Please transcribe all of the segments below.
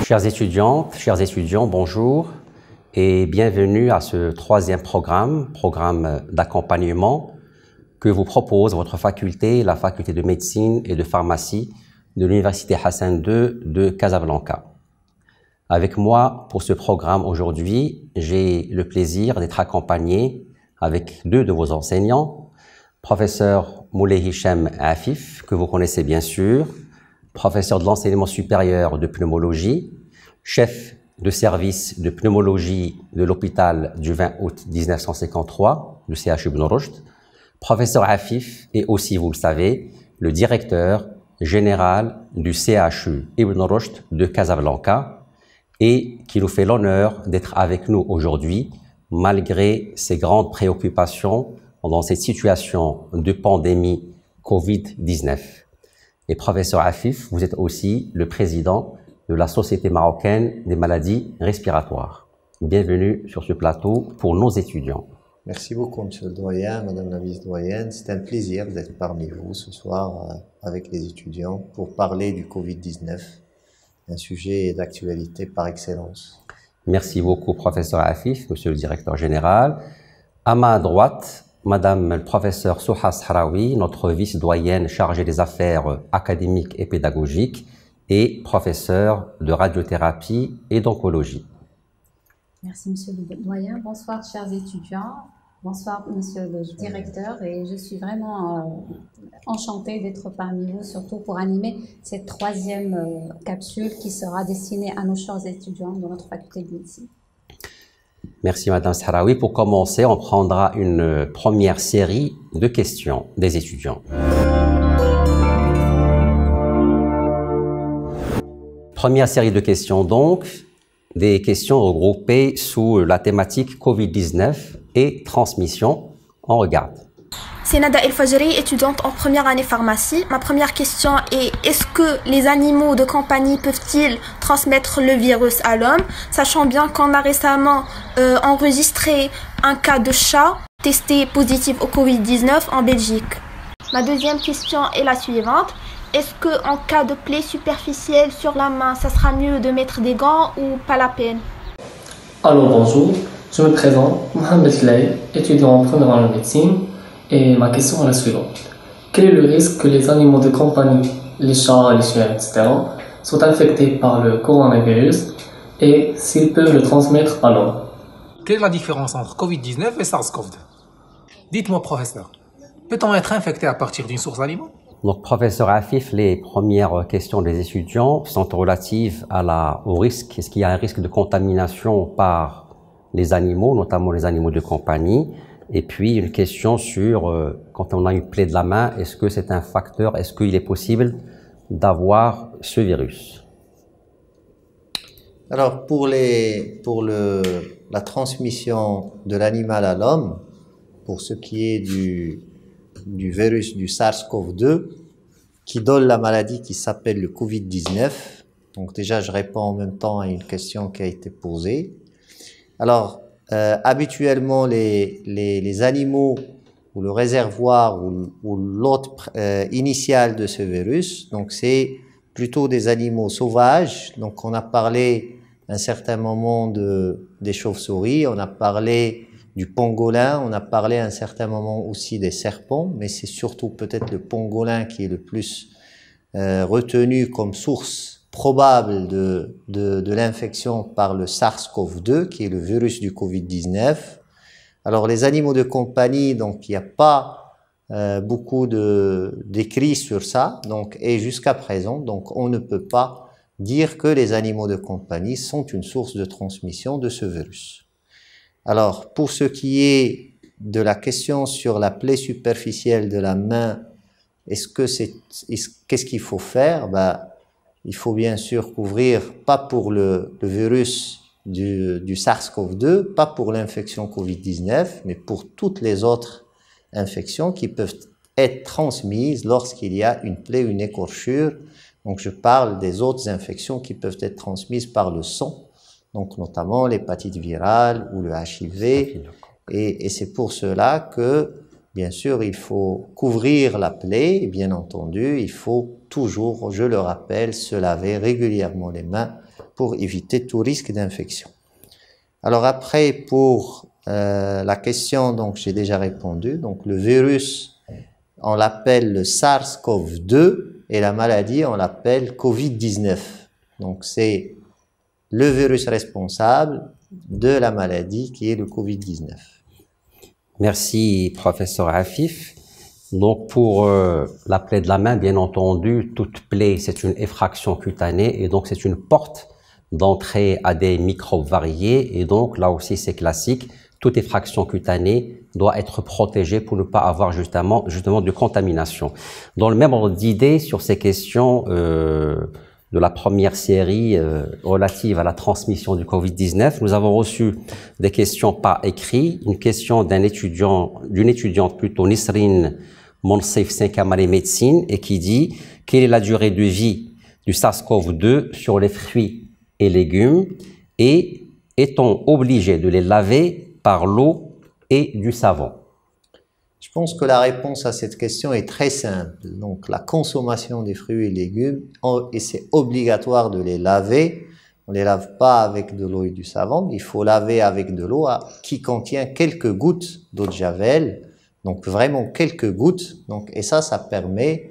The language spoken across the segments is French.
Chères étudiantes, chers étudiants, bonjour et bienvenue à ce troisième programme d'accompagnement que vous propose votre faculté, la faculté de médecine et de pharmacie de l'Université Hassan II de Casablanca. Avec moi pour ce programme aujourd'hui, j'ai le plaisir d'être accompagné avec deux de vos enseignants, professeur Moulay Hichem Afif, que vous connaissez bien sûr, professeur de l'enseignement supérieur de pneumologie, chef de service de pneumologie de l'hôpital du 20 août 1953 du CHU Ibn Rushd. Professeur Afif est aussi, vous le savez, le directeur général du CHU Ibn Rushd de Casablanca et qui nous fait l'honneur d'être avec nous aujourd'hui malgré ses grandes préoccupations dans cette situation de pandémie Covid-19. Et professeur Afif, vous êtes aussi le président de la Société marocaine des maladies respiratoires. Bienvenue sur ce plateau pour nos étudiants. Merci beaucoup, monsieur le doyen, madame la vice-doyenne. C'est un plaisir d'être parmi vous ce soir avec les étudiants pour parler du Covid-19, un sujet d'actualité par excellence. Merci beaucoup, professeur Afif, monsieur le directeur général. À ma droite, madame le professeur Souha Sahraoui, notre vice-doyenne chargée des affaires académiques et pédagogiques et professeur de radiothérapie et d'oncologie. Merci, monsieur le doyen. Bonsoir, chers étudiants. Bonsoir, monsieur le directeur. Et je suis vraiment enchantée d'être parmi vous, surtout pour animer cette troisième capsule qui sera destinée à nos chers étudiants de notre faculté de médecine. Merci, madame Sahraoui. Pour commencer, on prendra une première série de questions des étudiants. Première série de questions donc, des questions regroupées sous la thématique Covid-19 et transmission. On regarde. C'est Nada El Fajri, étudiante en première année pharmacie. Ma première question est, est-ce que les animaux de compagnie peuvent-ils transmettre le virus à l'homme, sachant bien qu'on a récemment enregistré un cas de chat testé positif au Covid-19 en Belgique. Ma deuxième question est la suivante. Est-ce qu'en cas de plaie superficielle sur la main, ça sera mieux de mettre des gants ou pas la peine? Alors bonjour, je me présente, Mohamed Lay, étudiant en première année de médecine. Et ma question est la suivante. Quel est le risque que les animaux de compagnie, les chats, les chiens, etc., soient infectés par le coronavirus et s'ils peuvent le transmettre à l'homme? Quelle est la différence entre Covid-19 et SARS-CoV-2? Dites-moi, professeur, peut-on être infecté à partir d'une source animale? Donc, professeur Afif, les premières questions des étudiants sont relatives au risque. Est-ce qu'il y a un risque de contamination par les animaux, notamment les animaux de compagnie? Et puis, une question sur, quand on a une plaie de la main, est-ce que c'est un facteur, est-ce qu'il est possible d'avoir ce virus? Alors, pour la transmission de l'animal à l'homme, pour ce qui est du virus du SARS-CoV-2, qui donne la maladie qui s'appelle le Covid-19. Donc déjà, je réponds en même temps à une question qui a été posée. Alors, habituellement, les animaux ou le réservoir ou l'hôte initial de ce virus, donc c'est plutôt des animaux sauvages. Donc on a parlé à un certain moment des chauves-souris, on a parlé du pangolin, on a parlé à un certain moment aussi des serpents, mais c'est surtout peut-être le pangolin qui est le plus retenu comme source probable de l'infection par le SARS-CoV-2, qui est le virus du Covid-19. Alors les animaux de compagnie, donc il n'y a pas beaucoup d'écrits sur ça, donc, et jusqu'à présent, donc on ne peut pas dire que les animaux de compagnie sont une source de transmission de ce virus. Alors, pour ce qui est de la question sur la plaie superficielle de la main, qu'est-ce qu'il faut faire? Il faut bien sûr couvrir, pas pour le virus du SARS-CoV-2, pas pour l'infection Covid-19, mais pour toutes les autres infections qui peuvent être transmises lorsqu'il y a une plaie, une écorchure. Donc, je parle des autres infections qui peuvent être transmises par le sang. Donc notamment l'hépatite virale ou le HIV. Et c'est pour cela que, bien sûr, il faut couvrir la plaie. Et bien entendu, il faut toujours, je le rappelle, se laver régulièrement les mains pour éviter tout risque d'infection. Alors après, pour la question, donc j'ai déjà répondu. Donc le virus, on l'appelle le SARS-CoV-2 et la maladie, on l'appelle Covid-19. Donc c'est le virus responsable de la maladie qui est le Covid-19. Merci, professeur Afif. Donc, pour la plaie de la main, bien entendu, toute plaie, c'est une effraction cutanée et donc c'est une porte d'entrée à des microbes variés. Et donc, là aussi, c'est classique. Toute effraction cutanée doit être protégée pour ne pas avoir justement de contamination. Dans le même ordre d'idée, sur ces questions de la première série relative à la transmission du Covid-19, nous avons reçu des questions par écrit. Une question d'une étudiante plutôt, Nisrine Monsif 5 Amale Médecine, et qui dit « Quelle est la durée de vie du SARS-CoV-2 sur les fruits et légumes et est-on obligé de les laver par l'eau et du savon ?» Je pense que la réponse à cette question est très simple. Donc, la consommation des fruits et légumes, et c'est obligatoire de les laver. On ne les lave pas avec de l'eau et du savon. Il faut laver avec de l'eau qui contient quelques gouttes d'eau de javel. Donc, vraiment quelques gouttes. Donc, et ça permet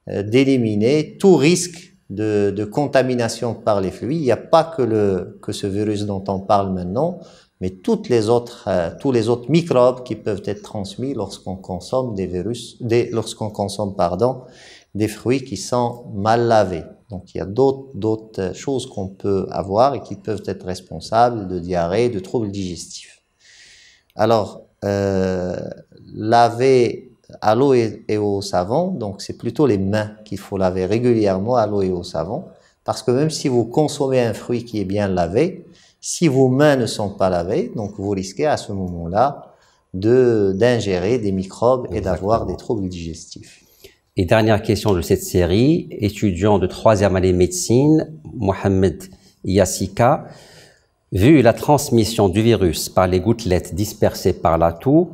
d'éliminer tout risque de contamination par les fluides. Il n'y a pas que ce virus dont on parle maintenant, mais tous les autres microbes qui peuvent être transmis lorsqu'on consomme des fruits qui sont mal lavés. Donc, il y a d'autres choses qu'on peut avoir et qui peuvent être responsables de diarrhée, de troubles digestifs. Alors, laver à l'eau et au savon, donc c'est plutôt les mains qu'il faut laver régulièrement à l'eau et au savon, parce que même si vous consommez un fruit qui est bien lavé, si vos mains ne sont pas lavées, donc vous risquez à ce moment-là d'ingérer des microbes et d'avoir des troubles digestifs. Et dernière question de cette série, étudiant de 3e année médecine, Mohamed Yassika, vu la transmission du virus par les gouttelettes dispersées par la toux,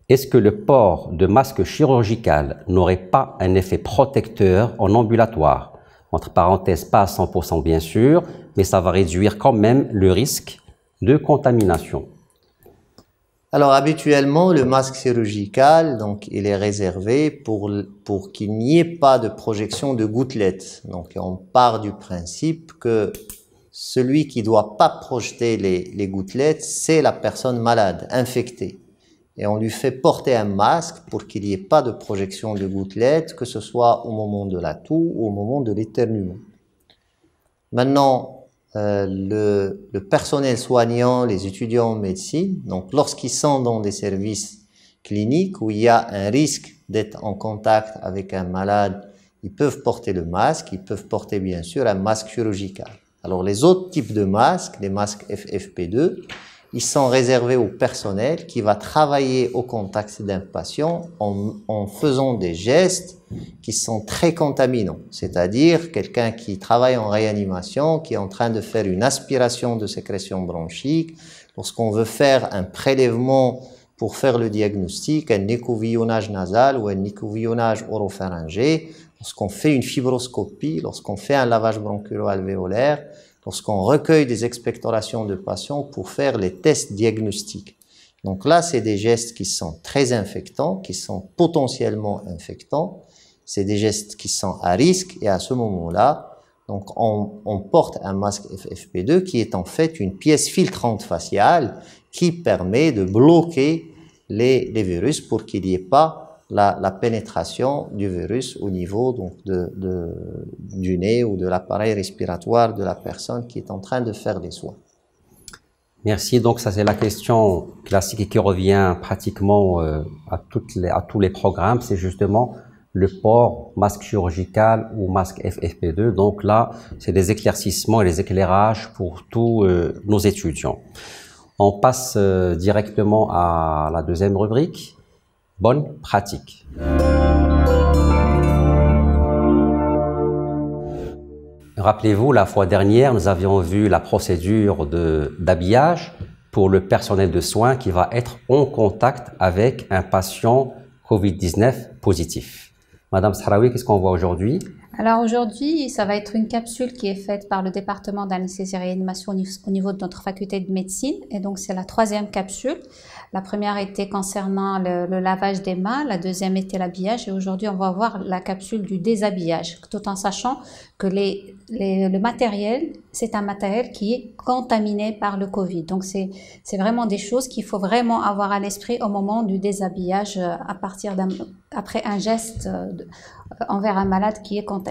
est-ce que le port de masque chirurgical n'aurait pas un effet protecteur en ambulatoire? Entre parenthèses, pas à 100% bien sûr, mais ça va réduire quand même le risque de contamination. Alors habituellement, le masque chirurgical, donc il est réservé pour qu'il n'y ait pas de projection de gouttelettes. Donc on part du principe que celui qui doit pas projeter les gouttelettes, c'est la personne malade, infectée. Et on lui fait porter un masque pour qu'il n'y ait pas de projection de gouttelettes, que ce soit au moment de la toux ou au moment de l'éternuement. Maintenant, le personnel soignant, les étudiants en médecine, donc lorsqu'ils sont dans des services cliniques où il y a un risque d'être en contact avec un malade, ils peuvent porter le masque, ils peuvent porter bien sûr un masque chirurgical. Alors les autres types de masques, les masques FFP2, ils sont réservés au personnel qui va travailler au contact d'un patient en faisant des gestes qui sont très contaminants. C'est-à-dire quelqu'un qui travaille en réanimation, qui est en train de faire une aspiration de sécrétion bronchique. Lorsqu'on veut faire un prélèvement pour faire le diagnostic, un écouvillonnage nasal ou un écouvillonnage oropharyngé, lorsqu'on fait une fibroscopie, lorsqu'on fait un lavage bronchiolo-alvéolaire, lorsqu'on recueille des expectorations de patients pour faire les tests diagnostiques. Donc là, c'est des gestes qui sont très infectants, qui sont potentiellement infectants. C'est des gestes qui sont à risque et à ce moment-là, donc on porte un masque FFP2 qui est en fait une pièce filtrante faciale qui permet de bloquer les virus pour qu'il n'y ait pas la pénétration du virus au niveau donc du nez ou de l'appareil respiratoire de la personne qui est en train de faire les soins. Merci. Donc ça c'est la question classique et qui revient pratiquement à tous les programmes, c'est justement le port masque chirurgical ou masque FFP2. Donc là, c'est des éclaircissements et des éclairages pour tous nos étudiants. On passe directement à la deuxième rubrique. Bonne pratique. Rappelez-vous, la fois dernière, nous avions vu la procédure d'habillage pour le personnel de soins qui va être en contact avec un patient Covid-19 positif. Madame Sahraoui, qu'est-ce qu'on voit aujourd'hui? Alors aujourd'hui, ça va être une capsule qui est faite par le département d'anesthésie et réanimation au niveau de notre faculté de médecine. Et donc, c'est la 3e capsule. La première était concernant le lavage des mains, la deuxième était l'habillage. Et aujourd'hui, on va voir la capsule du déshabillage, tout en sachant que le matériel, c'est un matériel qui est contaminé par le Covid. Donc, c'est vraiment des choses qu'il faut vraiment avoir à l'esprit au moment du déshabillage après un geste envers un malade qui est contaminé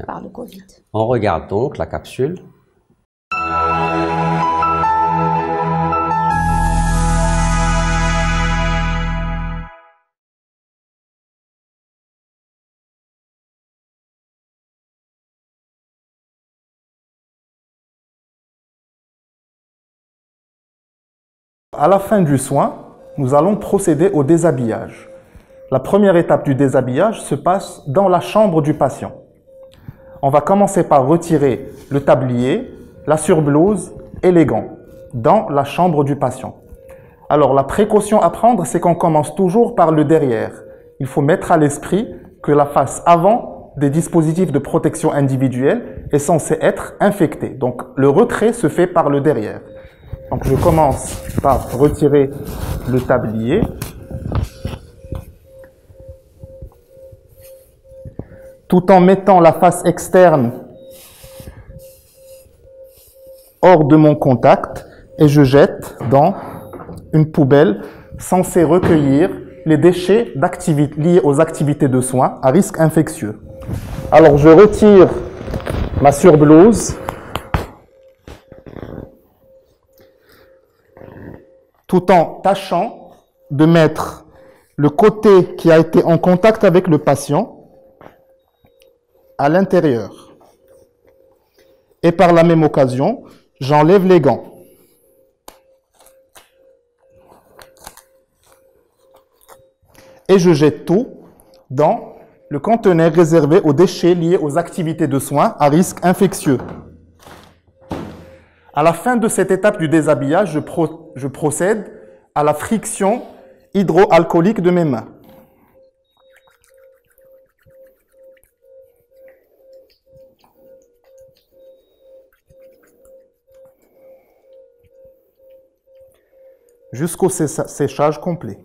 par le Covid. On regarde donc la capsule. À la fin du soin, nous allons procéder au déshabillage. La première étape du déshabillage se passe dans la chambre du patient. On va commencer par retirer le tablier, la surblouse et les gants dans la chambre du patient. Alors la précaution à prendre, c'est qu'on commence toujours par le derrière. Il faut mettre à l'esprit que la face avant des dispositifs de protection individuelle est censée être infectée. Donc le retrait se fait par le derrière. Donc je commence par retirer le tablier. Tout en mettant la face externe hors de mon contact et je jette dans une poubelle censée recueillir les déchets liés aux activités de soins à risque infectieux. Alors je retire ma surblouse tout en tâchant de mettre le côté qui a été en contact avec le patient à l'intérieur. Et par la même occasion, j'enlève les gants. Et je jette tout dans le conteneur réservé aux déchets liés aux activités de soins à risque infectieux. À la fin de cette étape du déshabillage, je procède à la friction hydroalcoolique de mes mains. Jusqu'au séchage complet.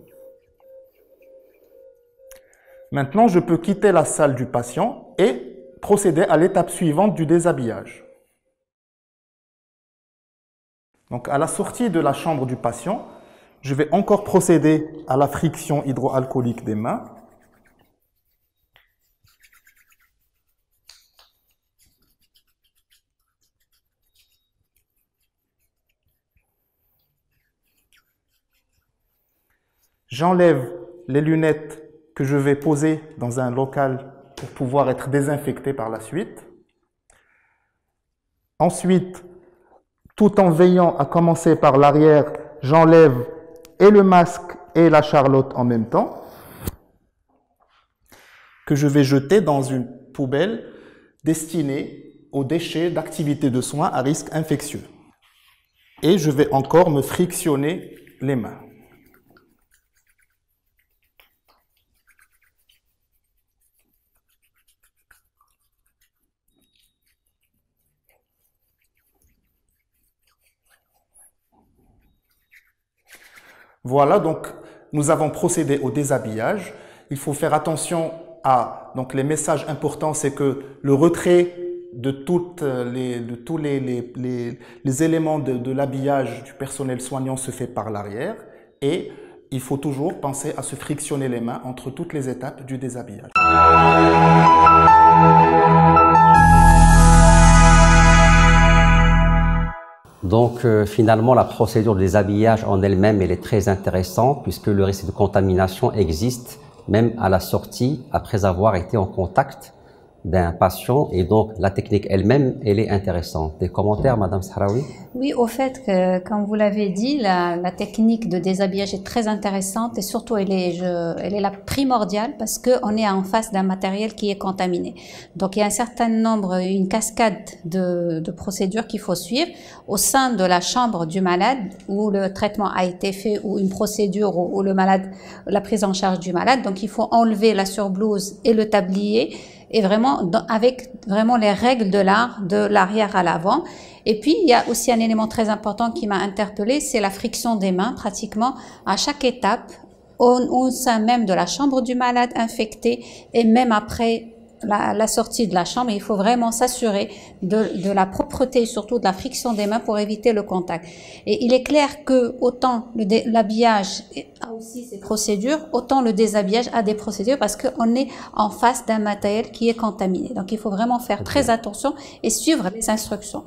Maintenant, je peux quitter la salle du patient et procéder à l'étape suivante du déshabillage. Donc, à la sortie de la chambre du patient, je vais encore procéder à la friction hydroalcoolique des mains. J'enlève les lunettes que je vais poser dans un local pour pouvoir être désinfecté par la suite. Ensuite, tout en veillant à commencer par l'arrière, j'enlève et le masque et la charlotte en même temps, que je vais jeter dans une poubelle destinée aux déchets d'activités de soins à risque infectieux. Et je vais encore me frictionner les mains. Voilà, donc nous avons procédé au déshabillage. Il faut faire attention à donc les messages importants, c'est que le retrait de tous les éléments de l'habillage du personnel soignant se fait par l'arrière et il faut toujours penser à se frictionner les mains entre toutes les étapes du déshabillage. Donc finalement, la procédure de déshabillage en elle-même, elle est très intéressante puisque le risque de contamination existe même à la sortie après avoir été en contact d'un patient et donc la technique elle-même, elle est intéressante. Des commentaires, Madame Sahraoui? Oui, au fait que, comme vous l'avez dit, la technique de déshabillage est très intéressante et surtout elle est la primordiale parce qu'on est en face d'un matériel qui est contaminé. Donc il y a un certain nombre, une cascade de procédures qu'il faut suivre au sein de la chambre du malade où le traitement a été fait ou une procédure où le malade, la prise en charge du malade. Donc il faut enlever la surblouse et le tablier et vraiment avec vraiment les règles de l'art de l'arrière à l'avant. Et puis, il y a aussi un élément très important qui m'a interpellée, c'est la friction des mains, pratiquement à chaque étape, au sein même de la chambre du malade infecté et même après la sortie de la chambre. Il faut vraiment s'assurer de la propreté et surtout de la friction des mains pour éviter le contact. Et il est clair que autant l'habillage a aussi ses procédures, autant le déshabillage a des procédures parce qu'on est en face d'un matériel qui est contaminé. Donc, il faut vraiment faire très attention et suivre les instructions.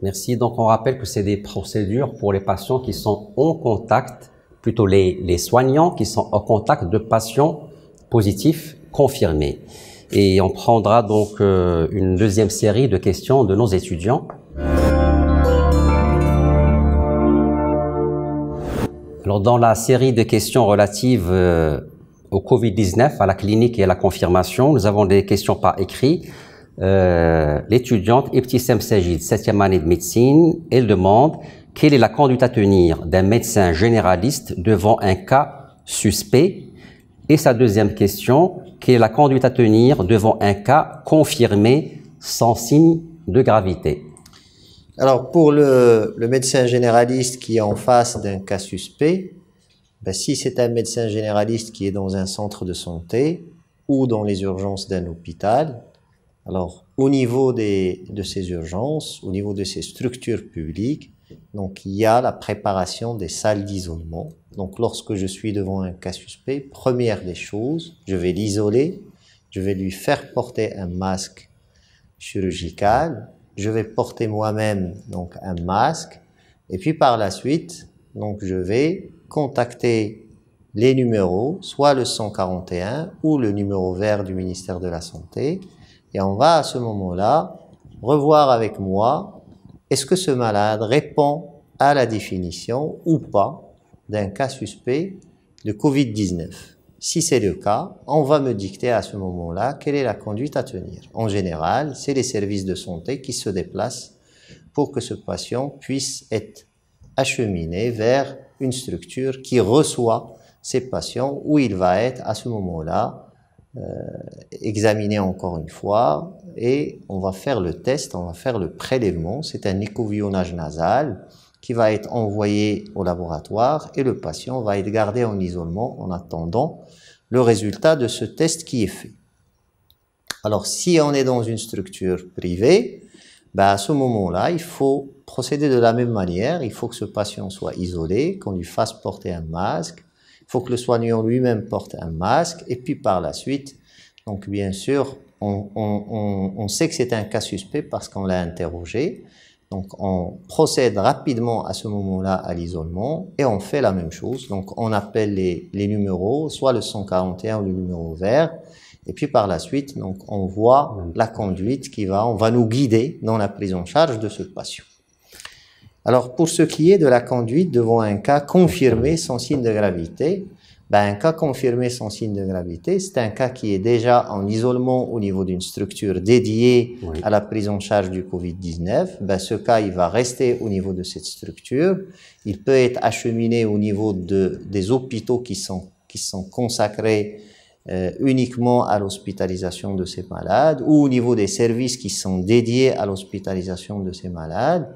Merci. Donc, on rappelle que c'est des procédures pour les patients qui sont en contact, plutôt les soignants qui sont en contact de patients positifs confirmés. Et on prendra donc une deuxième série de questions de nos étudiants. Alors, dans la série de questions relatives au Covid-19, à la clinique et à la confirmation, nous avons des questions par écrit. L'étudiante Ibtissam Sajid, 7e année de médecine, elle demande quelle est la conduite à tenir d'un médecin généraliste devant un cas suspect. Et sa deuxième question, quelle est la conduite à tenir devant un cas confirmé sans signe de gravité? Alors, pour le médecin généraliste qui est en face d'un cas suspect, ben, si c'est un médecin généraliste qui est dans un centre de santé ou dans les urgences d'un hôpital, alors, au niveau de ces urgences, au niveau de ces structures publiques, donc il y a la préparation des salles d'isolement. Donc, lorsque je suis devant un cas suspect, première des choses, je vais l'isoler, je vais lui faire porter un masque chirurgical, je vais porter moi-même donc un masque, et puis par la suite, donc je vais contacter les numéros, soit le 141 ou le numéro vert du ministère de la Santé. Et on va à ce moment-là revoir avec moi, est-ce que ce malade répond à la définition ou pas d'un cas suspect de Covid-19. Si c'est le cas, on va me dicter à ce moment-là quelle est la conduite à tenir. En général, c'est les services de santé qui se déplacent pour que ce patient puisse être acheminé vers une structure qui reçoit ces patients où il va être à ce moment-là examiné encore une fois et on va faire le test, on va faire le prélèvement. C'est un écouvillonnage nasal qui va être envoyé au laboratoire et le patient va être gardé en isolement en attendant le résultat de ce test qui est fait. Alors, si on est dans une structure privée, ben à ce moment-là, il faut procéder de la même manière. Il faut que ce patient soit isolé, qu'on lui fasse porter un masque. Il faut que le soignant lui-même porte un masque. Et puis par la suite, donc bien sûr, on sait que c'est un cas suspect parce qu'on l'a interrogé. Donc on procède rapidement à ce moment-là à l'isolement et on fait la même chose. Donc on appelle les numéros, soit le 141 ou le numéro vert. Et puis par la suite, donc on voit la conduite on va nous guider dans la prise en charge de ce patient. Alors pour ce qui est de la conduite devant un cas confirmé sans signe de gravité, un cas confirmé sans signe de gravité, c'est un cas qui est déjà en isolement au niveau d'une structure dédiée à la prise en charge du Covid-19. Ce cas, il va rester au niveau de cette structure. Il peut être acheminé au niveau des hôpitaux qui sont consacrés uniquement à l'hospitalisation de ces malades ou au niveau des services qui sont dédiés à l'hospitalisation de ces malades.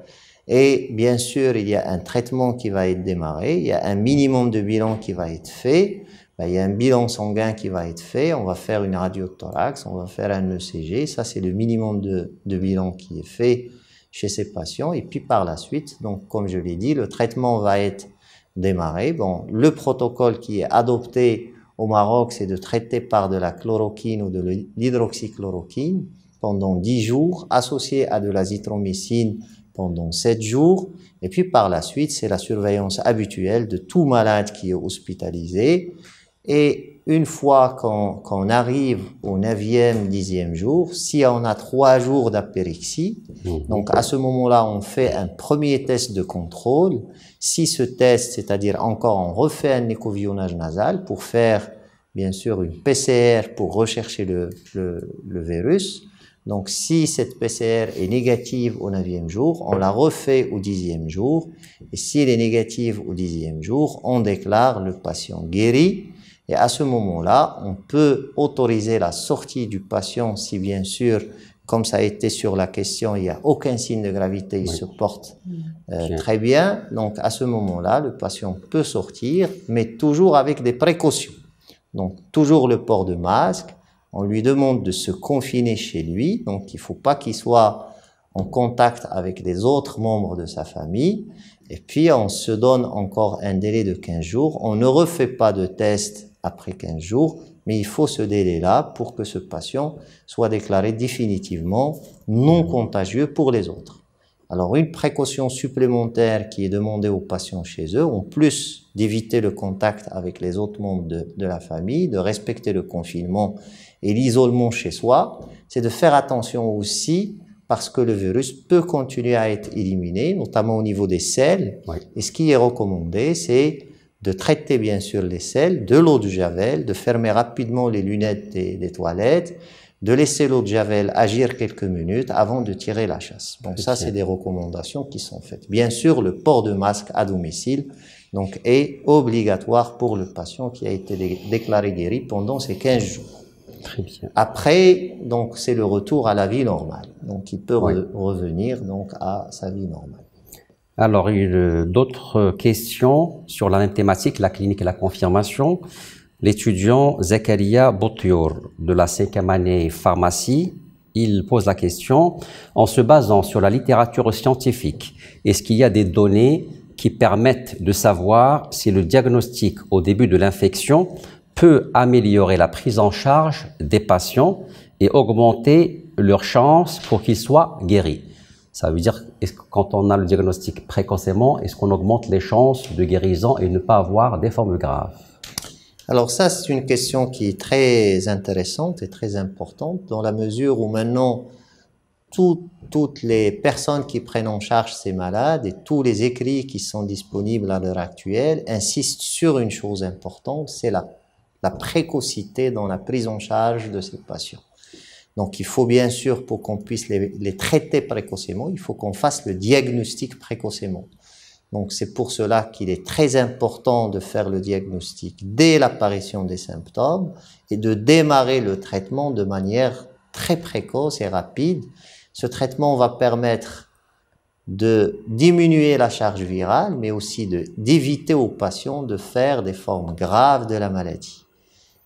Et bien sûr, il y a un traitement qui va être démarré, il y a un minimum de bilan qui va être fait, il y a un bilan sanguin qui va être fait, on va faire une radio de thorax, on va faire un ECG, ça c'est le minimum de bilan qui est fait chez ces patients. Et puis par la suite, donc comme je l'ai dit, le traitement va être démarré. Bon, le protocole qui est adopté au Maroc, c'est de traiter par de la chloroquine ou de l'hydroxychloroquine pendant 10 jours, associé à de l'azithromycine pendant 7 jours. Et puis par la suite, c'est la surveillance habituelle de tout malade qui est hospitalisé. Et une fois qu'on arrive au 9e, 10e jour, si on a 3 jours d'apérixie, donc à ce moment-là, on fait un premier test de contrôle. Si ce test, c'est-à-dire encore, on refait un écouvillonnage nasal pour faire, bien sûr, une PCR pour rechercher le virus. Donc, si cette PCR est négative au 9e jour, on la refait au 10e jour. Et si elle est négative au 10e jour, on déclare le patient guéri. Et à ce moment-là, on peut autoriser la sortie du patient si bien sûr, comme ça a été sur la question, il n'y a aucun signe de gravité, il se porte très bien. Donc à ce moment-là, le patient peut sortir, mais toujours avec des précautions. Donc toujours le port de masque. On lui demande de se confiner chez lui, donc il ne faut pas qu'il soit en contact avec les autres membres de sa famille. Et puis on se donne encore un délai de 15 jours. On ne refait pas de test après 15 jours, mais il faut ce délai-là pour que ce patient soit déclaré définitivement non contagieux pour les autres. Alors une précaution supplémentaire qui est demandée aux patients chez eux, en plus d'éviter le contact avec les autres membres de la famille, de respecter le confinement et l'isolement chez soi, c'est de faire attention aussi parce que le virus peut continuer à être éliminé, notamment au niveau des selles. Et ce qui est recommandé, c'est de traiter bien sûr les selles, de l'eau de javel, de fermer rapidement les lunettes des toilettes, de laisser l'eau de javel agir quelques minutes avant de tirer la chasse. Donc ça, c'est des recommandations qui sont faites. Bien sûr, le port de masque à domicile donc, est obligatoire pour le patient qui a été déclaré guéri pendant ces 15 jours. Très bien. Après, donc, c'est le retour à la vie normale. Donc, il peut revenir donc, à sa vie normale. Alors, d'autres questions sur la même thématique, la clinique et la confirmation. L'étudiant Zakaria Boutiour de la 5e année pharmacie, il pose la question, en se basant sur la littérature scientifique, est-ce qu'il y a des données qui permettent de savoir si le diagnostic au début de l'infection peut améliorer la prise en charge des patients et augmenter leurs chances pour qu'ils soient guéris? Ça veut dire, est-ce que quand on a le diagnostic précocement, est-ce qu'on augmente les chances de guérison et ne pas avoir des formes graves? Alors ça, c'est une question qui est très intéressante et très importante dans la mesure où maintenant, toutes les personnes qui prennent en charge ces malades et tous les écrits qui sont disponibles à l'heure actuelle insistent sur une chose importante, c'est la précocité dans la prise en charge de ces patients. Donc il faut bien sûr, pour qu'on puisse les traiter précocement, il faut qu'on fasse le diagnostic précocement. Donc c'est pour cela qu'il est très important de faire le diagnostic dès l'apparition des symptômes et de démarrer le traitement de manière très précoce et rapide. Ce traitement va permettre de diminuer la charge virale, mais aussi d'éviter aux patients de faire des formes graves de la maladie.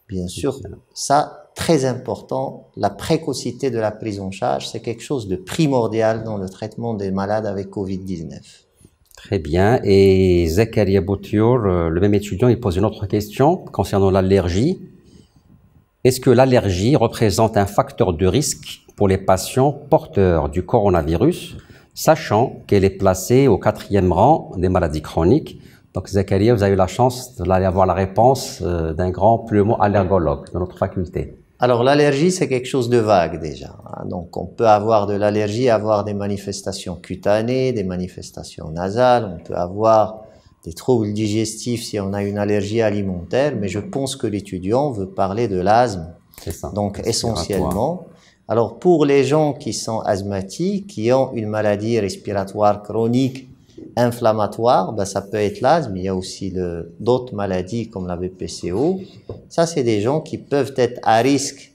Bien sûr, ça, très important, la précocité de la prise en charge, c'est quelque chose de primordial dans le traitement des malades avec Covid-19. Très bien. Et Zakaria Boutiour, le même étudiant, il pose une autre question concernant l'allergie. Est-ce que l'allergie représente un facteur de risque pour les patients porteurs du coronavirus, sachant qu'elle est placée au 4e rang des maladies chroniques? Donc Zakaria, vous avez eu la chance d'avoir la réponse d'un grand pneumo-allergologue de notre faculté. Alors l'allergie, c'est quelque chose de vague déjà. Donc on peut avoir de l'allergie, avoir des manifestations cutanées, des manifestations nasales, on peut avoir des troubles digestifs si on a une allergie alimentaire, mais je pense que l'étudiant veut parler de l'asthme. C'est ça. Donc essentiellement. Alors pour les gens qui sont asthmatiques, qui ont une maladie respiratoire chronique inflammatoire, ben ça peut être l'asthme, il y a aussi d'autres maladies comme la BPCO. Ça, c'est des gens qui peuvent être à risque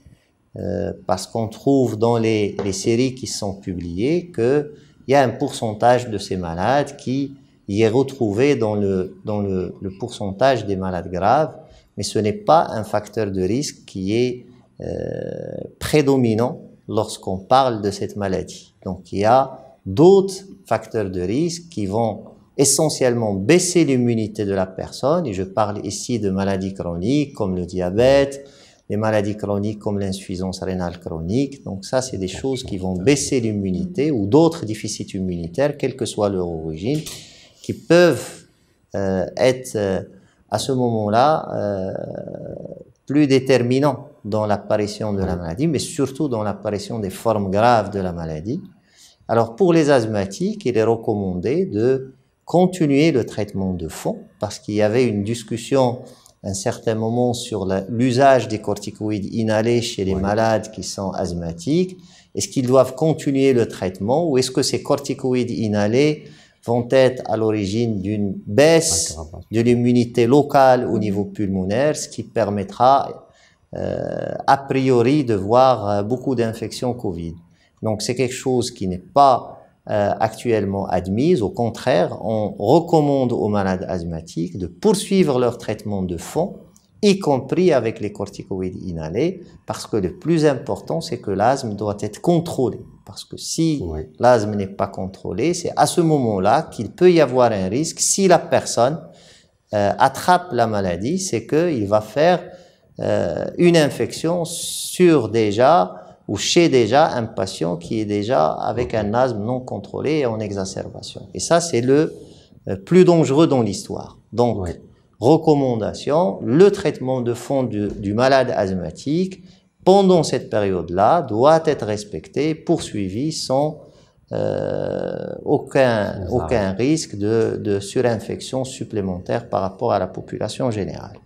parce qu'on trouve dans les séries qui sont publiées qu'il y a un pourcentage de ces malades qui y est retrouvé dans le pourcentage des malades graves, mais ce n'est pas un facteur de risque qui est prédominant lorsqu'on parle de cette maladie. Donc, il y a d'autres facteurs de risque qui vont essentiellement baisser l'immunité de la personne, et je parle ici de maladies chroniques comme le diabète, des maladies chroniques comme l'insuffisance rénale chronique. Donc ça, c'est des choses qui vont baisser l'immunité ou d'autres déficits immunitaires, quelle que soit leur origine, qui peuvent être à ce moment-là plus déterminants dans l'apparition de la maladie, mais surtout dans l'apparition des formes graves de la maladie. Alors pour les asthmatiques, il est recommandé de continuer le traitement de fond parce qu'il y avait une discussion à un certain moment sur l'usage des corticoïdes inhalés chez les malades qui sont asthmatiques. Est-ce qu'ils doivent continuer le traitement ou est-ce que ces corticoïdes inhalés vont être à l'origine d'une baisse de l'immunité locale au niveau pulmonaire, ce qui permettra a priori de voir beaucoup d'infections Covid. Donc c'est quelque chose qui n'est pas actuellement admise. Au contraire, on recommande aux malades asthmatiques de poursuivre leur traitement de fond, y compris avec les corticoïdes inhalés, parce que le plus important, c'est que l'asthme doit être contrôlé. Parce que si l'asthme n'est pas contrôlé, c'est à ce moment-là qu'il peut y avoir un risque. Si la personne attrape la maladie, c'est qu'il va faire une infection sur déjà ou chez déjà un patient qui est déjà avec un asthme non contrôlé et en exacerbation. Et ça, c'est le plus dangereux dans l'histoire. Donc, recommandation, le traitement de fond du malade asthmatique pendant cette période-là doit être respecté, poursuivi sans aucun risque de surinfection supplémentaire par rapport à la population générale.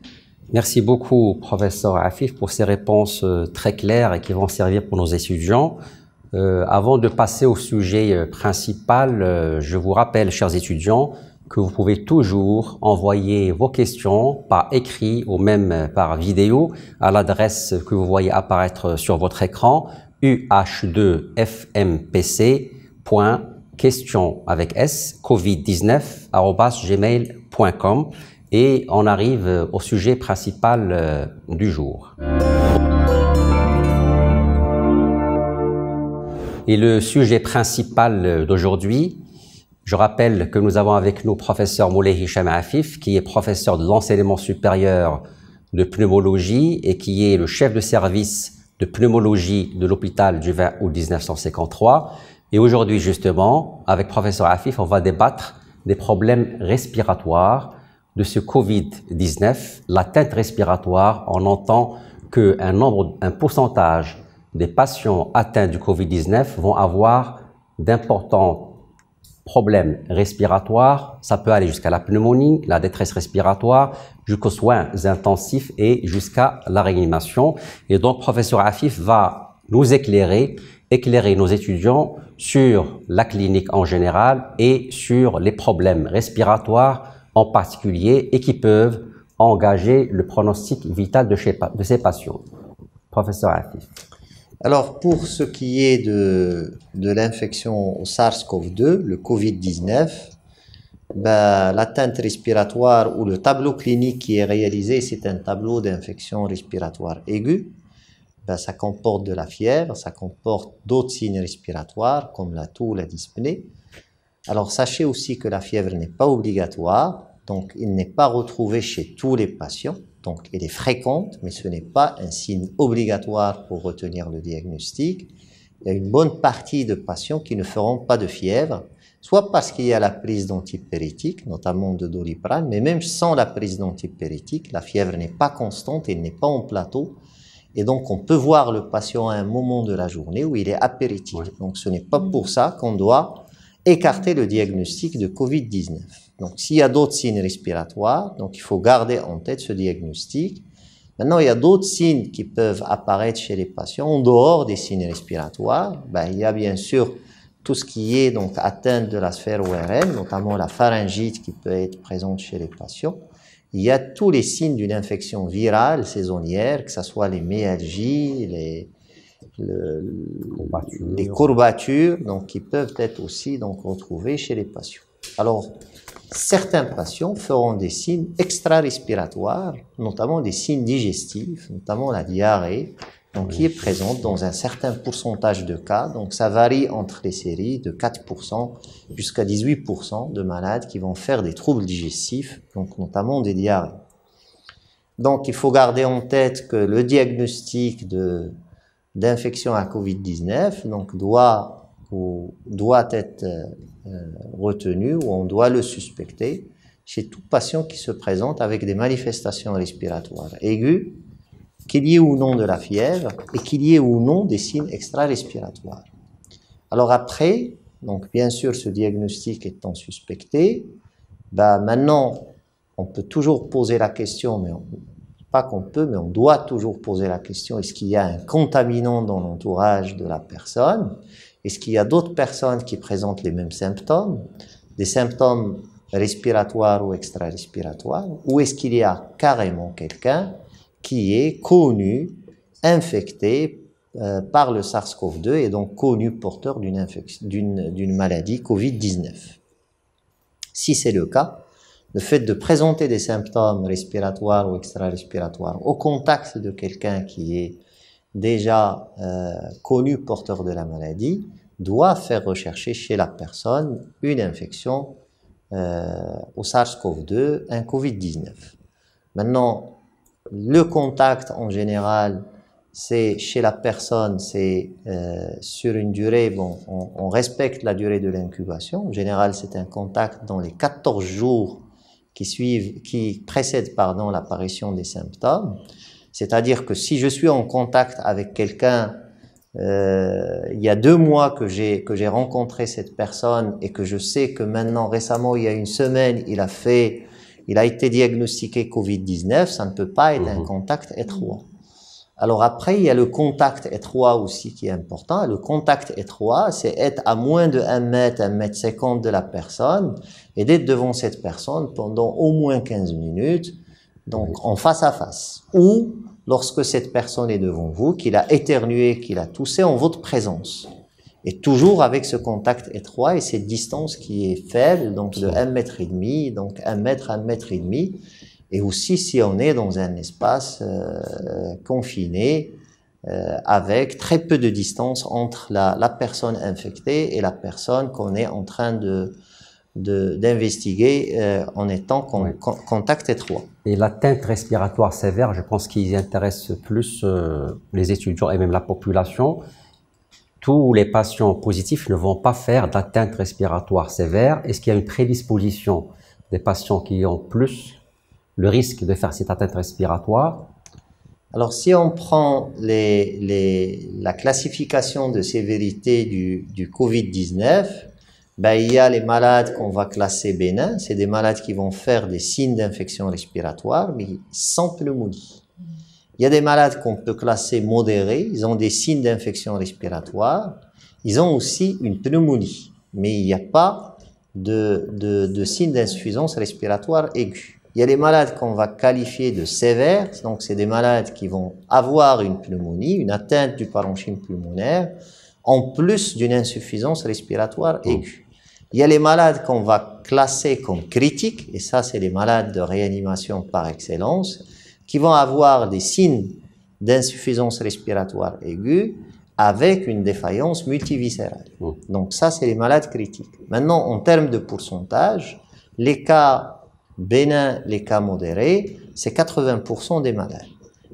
Merci beaucoup, professeur Afif, pour ces réponses très claires et qui vont servir pour nos étudiants. Avant de passer au sujet principal, je vous rappelle, chers étudiants, que vous pouvez toujours envoyer vos questions par écrit ou même par vidéo à l'adresse que vous voyez apparaître sur votre écran, uh2fmpc.question avec s covid19@gmail.com. Et on arrive au sujet principal du jour. Et le sujet principal d'aujourd'hui, je rappelle que nous avons avec nous professeur Moulay Hicham Afif, qui est professeur de l'enseignement supérieur de pneumologie et qui est le chef de service de pneumologie de l'hôpital du 20 août 1953. Et aujourd'hui, justement, avec professeur Afif, on va débattre des problèmes respiratoires de ce Covid-19, l'atteinte respiratoire. On entend qu'un pourcentage des patients atteints du Covid-19 vont avoir d'importants problèmes respiratoires. Ça peut aller jusqu'à la pneumonie, la détresse respiratoire, jusqu'aux soins intensifs et jusqu'à la réanimation. Et donc, professeur Afif va nous éclairer nos étudiants sur la clinique en général et sur les problèmes respiratoires en particulier et qui peuvent engager le pronostic vital de ces patients. Professeur Afif. Alors, pour ce qui est de l'infection au SARS-CoV-2, le Covid-19, l'atteinte respiratoire ou le tableau clinique qui est réalisé, c'est un tableau d'infection respiratoire aiguë. Ça comporte de la fièvre, ça comporte d'autres signes respiratoires comme la toux, la dyspnée. Alors, sachez aussi que la fièvre n'est pas obligatoire, donc il n'est pas retrouvé chez tous les patients. Donc, elle est fréquente, mais ce n'est pas un signe obligatoire pour retenir le diagnostic. Il y a une bonne partie de patients qui ne feront pas de fièvre, soit parce qu'il y a la prise d'antipyrétiques, notamment de Doliprane, mais même sans la prise d'antipyrétiques, la fièvre n'est pas constante, elle n'est pas en plateau. Et donc, on peut voir le patient à un moment de la journée où il est apéritique. Donc, ce n'est pas pour ça qu'on doit écarter le diagnostic de Covid-19. Donc, s'il y a d'autres signes respiratoires, donc il faut garder en tête ce diagnostic. Maintenant, il y a d'autres signes qui peuvent apparaître chez les patients en dehors des signes respiratoires. Il y a bien sûr tout ce qui est donc atteinte de la sphère ORL, notamment la pharyngite qui peut être présente chez les patients. Il y a tous les signes d'une infection virale saisonnière, que ce soit les myalgies, les courbatures, donc qui peuvent être aussi donc retrouvées chez les patients. Alors, certains patients feront des signes extra-respiratoires, notamment des signes digestifs, notamment la diarrhée, donc qui est présente dans un certain pourcentage de cas. Donc, ça varie entre les séries de 4% jusqu'à 18% de malades qui vont faire des troubles digestifs, donc notamment des diarrhées. Donc, il faut garder en tête que le diagnostic d'infection à Covid-19 donc doit être retenu ou on doit le suspecter chez tout patient qui se présente avec des manifestations respiratoires aiguës, qu'il y ait ou non de la fièvre et qu'il y ait ou non des signes extra-respiratoires. Alors après, donc bien sûr ce diagnostic étant suspecté, maintenant on peut toujours poser la question, mais pas qu'on peut, mais on doit toujours poser la question, est-ce qu'il y a un contaminant dans l'entourage de la personne? Est-ce qu'il y a d'autres personnes qui présentent les mêmes symptômes? des symptômes respiratoires ou extra-respiratoires, ou est-ce qu'il y a carrément quelqu'un qui est connu, infecté par le SARS-CoV-2 et donc connu porteur d'une maladie Covid-19. Si c'est le cas, le fait de présenter des symptômes respiratoires ou extra-respiratoires au contact de quelqu'un qui est déjà connu porteur de la maladie doit faire rechercher chez la personne une infection au SARS-CoV-2, un Covid-19. Maintenant, le contact en général, c'est chez la personne, c'est sur une durée, bon, on respecte la durée de l'incubation. En général, c'est un contact dans les 14 jours qui précèdent l'apparition des symptômes. C'est-à-dire que si je suis en contact avec quelqu'un, il y a 2 mois que j'ai rencontré cette personne et que je sais que maintenant, récemment, il y a une semaine, il a été diagnostiqué Covid-19, ça ne peut pas être un contact étroit. Alors après, il y a le contact étroit aussi qui est important. Le contact étroit, c'est être à moins de 1 mètre, 1 mètre 50 de la personne et d'être devant cette personne pendant au moins 15 minutes, donc en face à face. Ou lorsque cette personne est devant vous, qu'il a éternué, qu'il a toussé en votre présence. Et toujours avec ce contact étroit et cette distance qui est faible, donc de 1 mètre et demi, donc 1 mètre, 1 mètre et demi. Et aussi si on est dans un espace confiné, avec très peu de distance entre la personne infectée et la personne qu'on est en train d'investiguer en étant contact étroit. Et l'atteinte respiratoire sévère, je pense qu'il intéresse plus les étudiants et même la population. Tous les patients positifs ne vont pas faire d'atteinte respiratoire sévère. Est-ce qu'il y a une prédisposition des patients qui ont plus le risque de faire cette atteinte respiratoire? Alors, si on prend la classification de sévérité du Covid-19, ben, il y a les malades qu'on va classer bénins. C'est des malades qui vont faire des signes d'infection respiratoire, mais sans pneumonie. Il y a des malades qu'on peut classer modérés. Ils ont des signes d'infection respiratoire. Ils ont aussi une pneumonie, mais il n'y a pas de signes d'insuffisance respiratoire aiguë. Il y a des malades qu'on va qualifier de sévères, donc c'est des malades qui vont avoir une pneumonie, une atteinte du parenchyme pulmonaire, en plus d'une insuffisance respiratoire aiguë. Il y a les malades qu'on va classer comme critiques, et ça c'est les malades de réanimation par excellence, qui vont avoir des signes d'insuffisance respiratoire aiguë avec une défaillance multiviscérale. Donc ça c'est les malades critiques. Maintenant, en termes de pourcentage, les cas bénins, les cas modérés, c'est 80% des malades.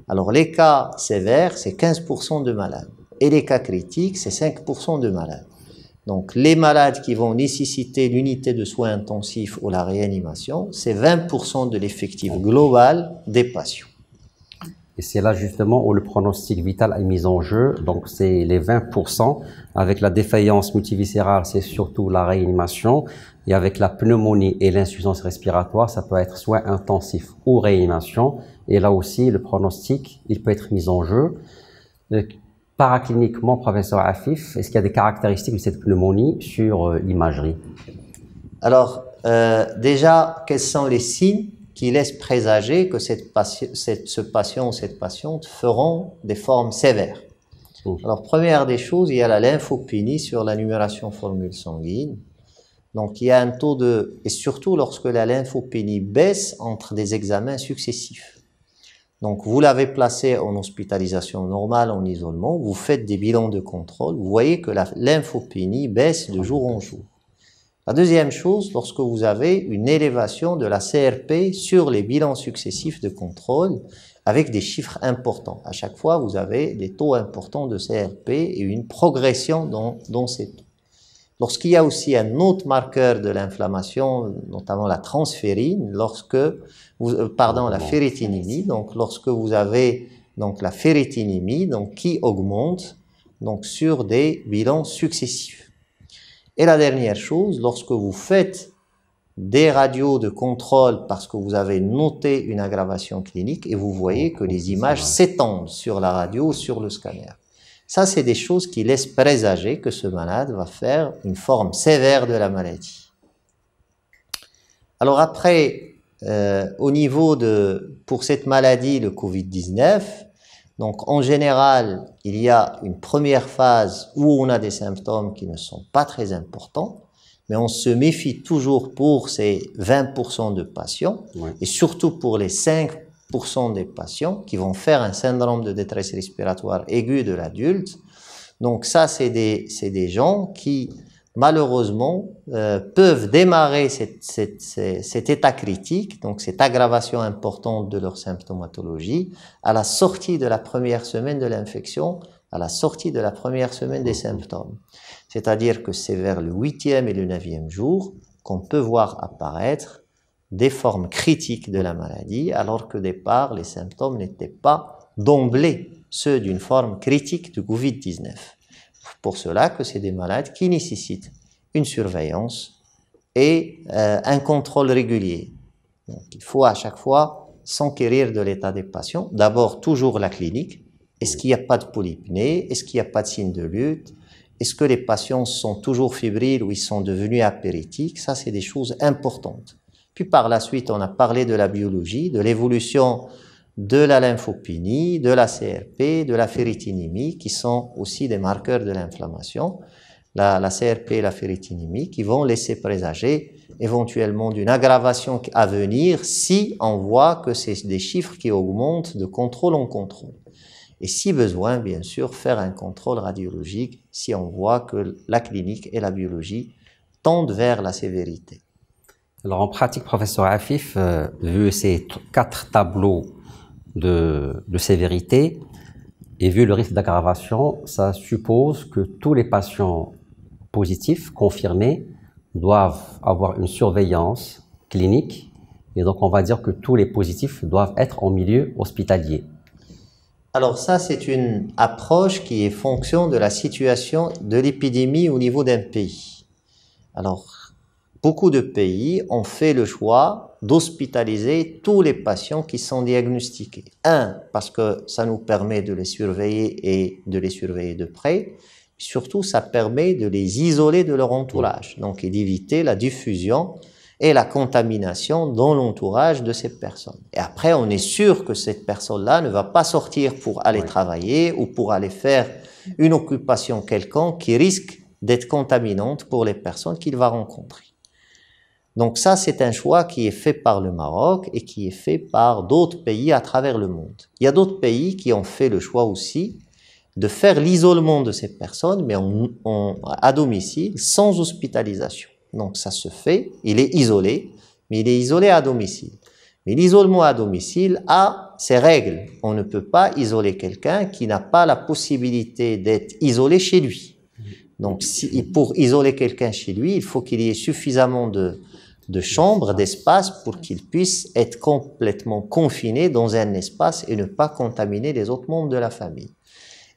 Alors les cas sévères, c'est 15% de malades. Et les cas critiques, c'est 5% de malades. Donc les malades qui vont nécessiter l'unité de soins intensifs ou la réanimation, c'est 20% de l'effectif global des patients. Et c'est là justement où le pronostic vital est mis en jeu. Donc c'est les 20%. Avec la défaillance multiviscérale, c'est surtout la réanimation. Et avec la pneumonie et l'insuffisance respiratoire, ça peut être soins intensifs ou réanimation. Et là aussi, le pronostic, il peut être mis en jeu. Paracliniquement, professeur Afif, est-ce qu'il y a des caractéristiques de cette pneumonie sur l'imagerie? Alors, déjà, quels sont les signes qui laissent présager que ce patient ou cette patiente feront des formes sévères? Alors, première des choses, il y a la lymphopénie sur la numération formule sanguine. Donc, il y a un taux de... Et surtout lorsque la lymphopénie baisse entre des examens successifs. Donc, vous l'avez placé en hospitalisation normale, en isolement, vous faites des bilans de contrôle, vous voyez que la lymphopénie baisse de jour en jour. La deuxième chose, lorsque vous avez une élévation de la CRP sur les bilans successifs de contrôle avec des chiffres importants. À chaque fois, vous avez des taux importants de CRP et une progression dans ces taux. Lorsqu'il y a aussi un autre marqueur de l'inflammation, notamment la transférine, la ferritinémie, donc lorsque vous avez donc la ferritinémie, donc qui augmente donc sur des bilans successifs. Et la dernière chose, lorsque vous faites des radios de contrôle parce que vous avez noté une aggravation clinique et vous voyez que les images s'étendent sur la radio ou sur le scanner. Ça, c'est des choses qui laissent présager que ce malade va faire une forme sévère de la maladie. Alors après, au niveau pour cette maladie, le Covid-19, donc en général, il y a une première phase où on a des symptômes qui ne sont pas très importants, mais on se méfie toujours pour ces 20% de patients, et surtout pour les 5% des patients qui vont faire un syndrome de détresse respiratoire aiguë de l'adulte. Donc ça, c'est des gens qui, malheureusement, peuvent démarrer cet état critique, donc cette aggravation importante de leur symptomatologie, à la sortie de la première semaine de l'infection, à la sortie de la première semaine des symptômes. C'est-à-dire que c'est vers le 8e et le 9e jour qu'on peut voir apparaître des formes critiques de la maladie, alors qu'au départ, les symptômes n'étaient pas d'emblée ceux d'une forme critique du Covid-19. Pour cela que c'est des malades qui nécessitent une surveillance et un contrôle régulier. Donc, il faut à chaque fois s'enquérir de l'état des patients. D'abord, toujours la clinique. Est-ce qu'il n'y a pas de polypnée? Est-ce qu'il n'y a pas de signe de lutte? Est-ce que les patients sont toujours fébriles ou ils sont devenus apéritiques? Ça, c'est des choses importantes. Puis par la suite, on a parlé de la biologie, de l'évolution de la lymphopénie, de la CRP, de la ferritinémie, qui sont aussi des marqueurs de l'inflammation. La CRP et la ferritinémie qui vont laisser présager éventuellement d'une aggravation à venir si on voit que c'est des chiffres qui augmentent de contrôle en contrôle. Et si besoin, bien sûr, faire un contrôle radiologique si on voit que la clinique et la biologie tendent vers la sévérité. Alors en pratique, professeur Afif, vu ces 4 tableaux de sévérité et vu le risque d'aggravation, ça suppose que tous les patients positifs, confirmés, doivent avoir une surveillance clinique et donc on va dire que tous les positifs doivent être en milieu hospitalier. Alors ça, c'est une approche qui est fonction de la situation de l'épidémie au niveau d'un pays. Alors, beaucoup de pays ont fait le choix d'hospitaliser tous les patients qui sont diagnostiqués. Parce que ça nous permet de les surveiller et de les surveiller de près. Surtout, ça permet de les isoler de leur entourage, donc et d'éviter la diffusion et la contamination dans l'entourage de ces personnes. Et après, on est sûr que cette personne-là ne va pas sortir pour aller travailler ou pour aller faire une occupation quelconque qui risque d'être contaminante pour les personnes qu'il va rencontrer. Donc ça, c'est un choix qui est fait par le Maroc et qui est fait par d'autres pays à travers le monde. Il y a d'autres pays qui ont fait le choix aussi de faire l'isolement de ces personnes, mais à domicile, sans hospitalisation. Donc ça se fait, il est isolé, mais il est isolé à domicile. Mais l'isolement à domicile a ses règles. On ne peut pas isoler quelqu'un qui n'a pas la possibilité d'être isolé chez lui. Donc pour isoler quelqu'un chez lui, il faut qu'il y ait suffisamment de chambres, d'espace pour qu'il puisse être complètement confiné dans un espace et ne pas contaminer les autres membres de la famille.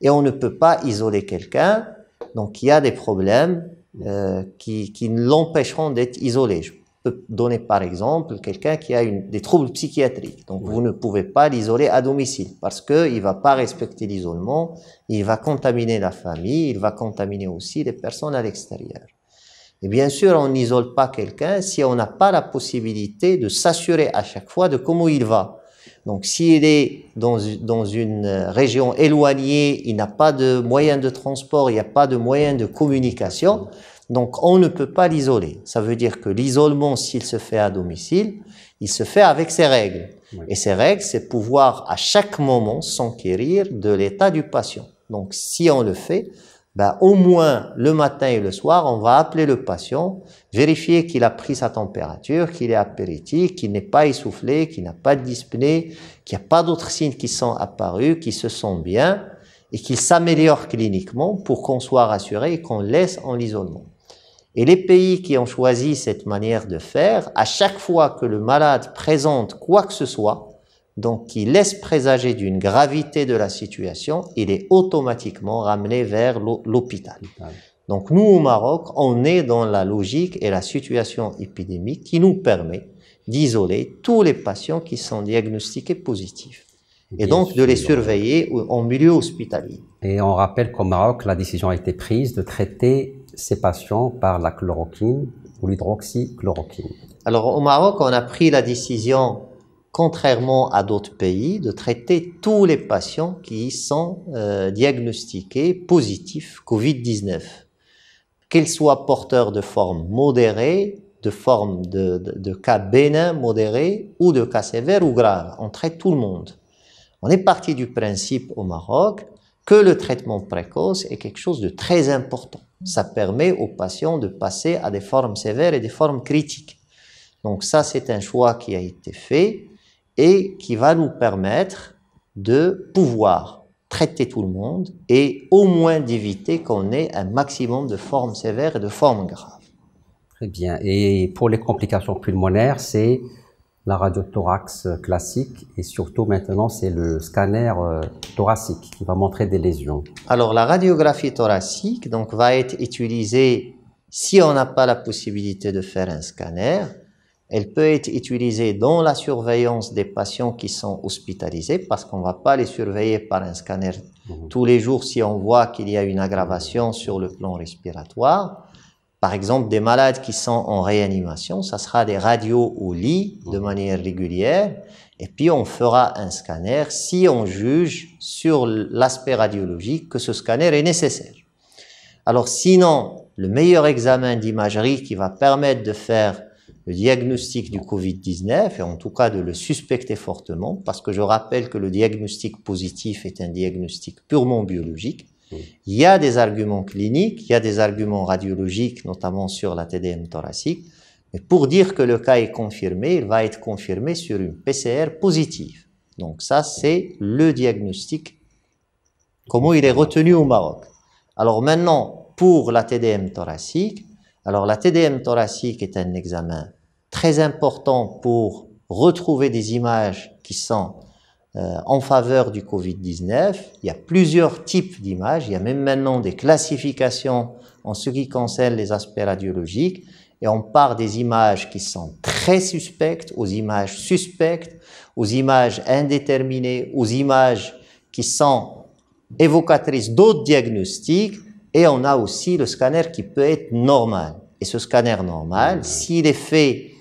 Et on ne peut pas isoler quelqu'un, donc il y a des problèmes qui l'empêcheront d'être isolé. Je peux donner par exemple quelqu'un qui a des troubles psychiatriques. Donc vous ne pouvez pas l'isoler à domicile parce qu'il ne va pas respecter l'isolement, il va contaminer la famille, il va contaminer aussi les personnes à l'extérieur. Et bien sûr, on n'isole pas quelqu'un si on n'a pas la possibilité de s'assurer à chaque fois de comment il va. Donc s'il est dans une région éloignée, il n'a pas de moyens de transport, il n'y a pas de moyens de communication, donc on ne peut pas l'isoler. Ça veut dire que l'isolement, s'il se fait à domicile, il se fait avec ses règles. Et ces règles, c'est pouvoir à chaque moment s'enquérir de l'état du patient. Donc si on le fait, au moins le matin et le soir, on va appeler le patient, vérifier qu'il a pris sa température, qu'il est apéritique, qu'il n'est pas essoufflé, qu'il n'a pas de dyspnée, qu'il n'y a pas d'autres signes qui sont apparus, qu'il se sent bien et qu'il s'améliore cliniquement pour qu'on soit rassuré et qu'on laisse en l'isolement. Et les pays qui ont choisi cette manière de faire, à chaque fois que le malade présente quoi que ce soit, donc qui laisse présager d'une gravité de la situation, il est automatiquement ramené vers l'hôpital. Donc nous, au Maroc, on est dans la logique et la situation épidémique qui nous permet d'isoler tous les patients qui sont diagnostiqués positifs. Et donc de les surveiller en milieu hospitalier. Et on rappelle qu'au Maroc, la décision a été prise de traiter ces patients par la chloroquine ou l'hydroxychloroquine? Alors au Maroc, on a pris la décision, contrairement à d'autres pays, de traiter tous les patients qui sont diagnostiqués positifs Covid-19, qu'ils soient porteurs de forme modérée, de forme de cas bénins, modérés, ou de cas sévères ou graves. On traite tout le monde. On est parti du principe au Maroc que le traitement précoce est quelque chose de très important. Ça permet aux patients de passer à des formes sévères et des formes critiques. Donc ça, c'est un choix qui a été fait et qui va nous permettre de pouvoir traiter tout le monde et au moins d'éviter qu'on ait un maximum de formes sévères et de formes graves. Très bien. Et pour les complications pulmonaires, c'est la radiothorax classique et surtout maintenant, c'est le scanner thoracique qui va montrer des lésions. Alors, la radiographie thoracique donc, va être utilisée si on n'a pas la possibilité de faire un scanner. Elle peut être utilisée dans la surveillance des patients qui sont hospitalisés parce qu'on ne va pas les surveiller par un scanner tous les jours si on voit qu'il y a une aggravation sur le plan respiratoire. Par exemple, des malades qui sont en réanimation, ça sera des radios au lit de manière régulière et puis on fera un scanner si on juge sur l'aspect radiologique que ce scanner est nécessaire. Alors sinon, le meilleur examen d'imagerie qui va permettre de faire le diagnostic du Covid-19 et en tout cas de le suspecter fortement, parce que je rappelle que le diagnostic positif est un diagnostic purement biologique. Il y a des arguments cliniques, il y a des arguments radiologiques, notamment sur la TDM thoracique, mais pour dire que le cas est confirmé, il va être confirmé sur une PCR positive. Donc ça, c'est le diagnostic, comment il est retenu au Maroc. Alors maintenant, pour la TDM thoracique, alors la TDM thoracique est un examen très important pour retrouver des images qui sont en faveur du Covid-19. Il y a plusieurs types d'images, il y a même maintenant des classifications en ce qui concerne les aspects radiologiques et on part des images qui sont très suspectes, aux images suspectes, aux images indéterminées, aux images qui sont évocatrices d'autres diagnostics et on a aussi le scanner qui peut être normal. Et ce scanner normal, s'il est fait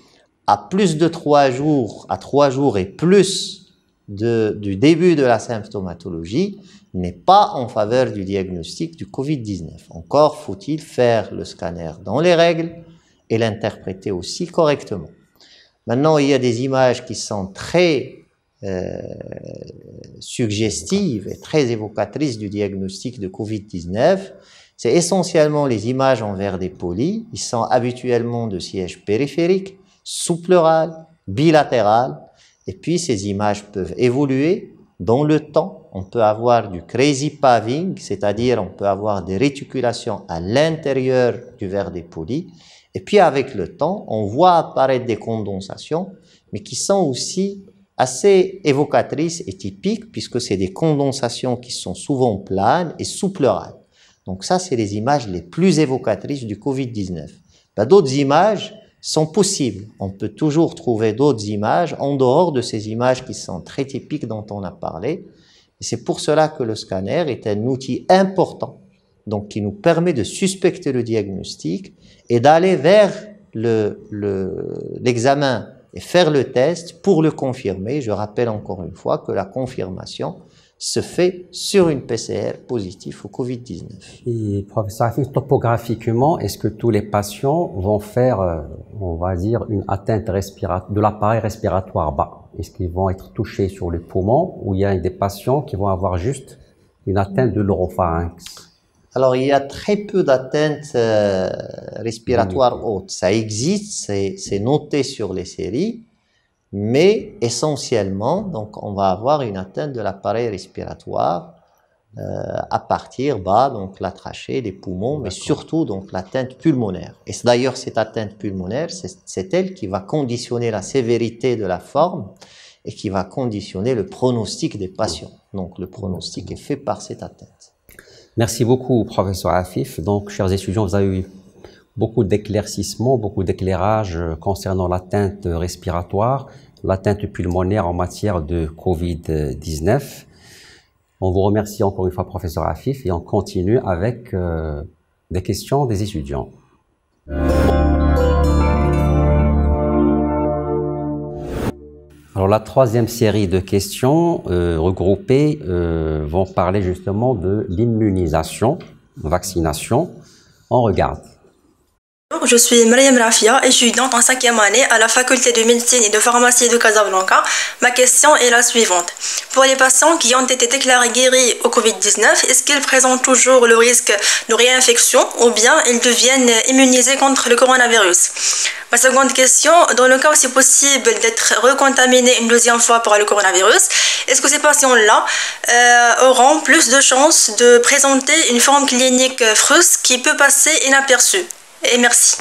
à plus de 3 jours, à 3 jours et plus du début de la symptomatologie, n'est pas en faveur du diagnostic du Covid-19. Encore faut-il faire le scanner dans les règles et l'interpréter aussi correctement. Maintenant, il y a des images qui sont très suggestives et très évocatrices du diagnostic de Covid-19. C'est essentiellement les images en verre des polis. Ils sont habituellement de siège périphérique, sous-pleural, bilatéral. Et puis, ces images peuvent évoluer dans le temps. On peut avoir du crazy paving, c'est-à-dire on peut avoir des réticulations à l'intérieur du verre des polis. Et puis, avec le temps, on voit apparaître des condensations, mais qui sont aussi assez évocatrices et typiques, puisque c'est des condensations qui sont souvent planes et sous-pleurales. Donc ça, c'est les images les plus évocatrices du Covid-19. D'autres images sont possibles. On peut toujours trouver d'autres images en dehors de ces images qui sont très typiques dont on a parlé. Et c'est pour cela que le scanner est un outil important, donc qui nous permet de suspecter le diagnostic et d'aller vers l'examen et faire le test pour le confirmer. Je rappelle encore une fois que la confirmation se fait sur une PCR positive au Covid-19. Et professeur Afif, topographiquement, est-ce que tous les patients vont faire, on va dire, une atteinte de l'appareil respiratoire bas? Est-ce qu'ils vont être touchés sur les poumons ou il y a des patients qui vont avoir juste une atteinte de l'oropharynx? Alors, il y a très peu d'atteintes respiratoires hautes. Ça existe, c'est noté sur les séries. Mais essentiellement, donc, on va avoir une atteinte de l'appareil respiratoire à partir bas, donc la trachée, les poumons, mais surtout donc l'atteinte pulmonaire. Et d'ailleurs, cette atteinte pulmonaire, c'est elle qui va conditionner la sévérité de la forme et qui va conditionner le pronostic des patients. Donc, le pronostic est fait par cette atteinte. Merci beaucoup, professeur Afif. Donc, chers étudiants, vous avez eu beaucoup d'éclaircissements, beaucoup d'éclairages concernant l'atteinte respiratoire, l'atteinte pulmonaire en matière de Covid-19. On vous remercie encore une fois, professeur Afif, et on continue avec des questions des étudiants. Alors la troisième série de questions regroupées vont parler justement de l'immunisation, vaccination. On regarde. Je suis Mariam Rafia, étudiante en 5e année à la faculté de médecine et de pharmacie de Casablanca. Ma question est la suivante. Pour les patients qui ont été déclarés guéris au Covid-19, est-ce qu'ils présentent toujours le risque de réinfection ou bien ils deviennent immunisés contre le coronavirus? Ma seconde question, dans le cas où c'est possible d'être recontaminé une deuxième fois par le coronavirus, est-ce que ces patients-là auront plus de chances de présenter une forme clinique fruste qui peut passer inaperçue? Et merci.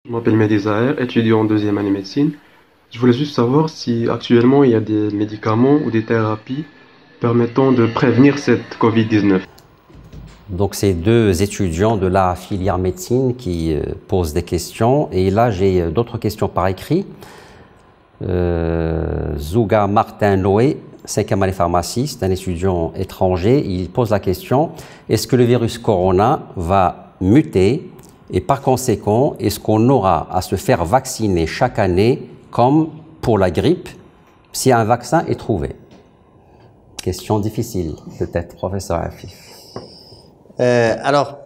Je m'appelle Mehdi Zahir, étudiant en 2e année médecine. Je voulais juste savoir si actuellement il y a des médicaments ou des thérapies permettant de prévenir cette Covid-19. Donc c'est deux étudiants de la filière médecine qui posent des questions. Et là j'ai d'autres questions par écrit. Zouga Martin Noé, 5e année pharmacie, c'est un étudiant étranger. Il pose la question, est-ce que le virus corona va muter? Et par conséquent, est-ce qu'on aura à se faire vacciner chaque année comme pour la grippe si un vaccin est trouvé? Question difficile, peut-être, professeur Afif. Alors,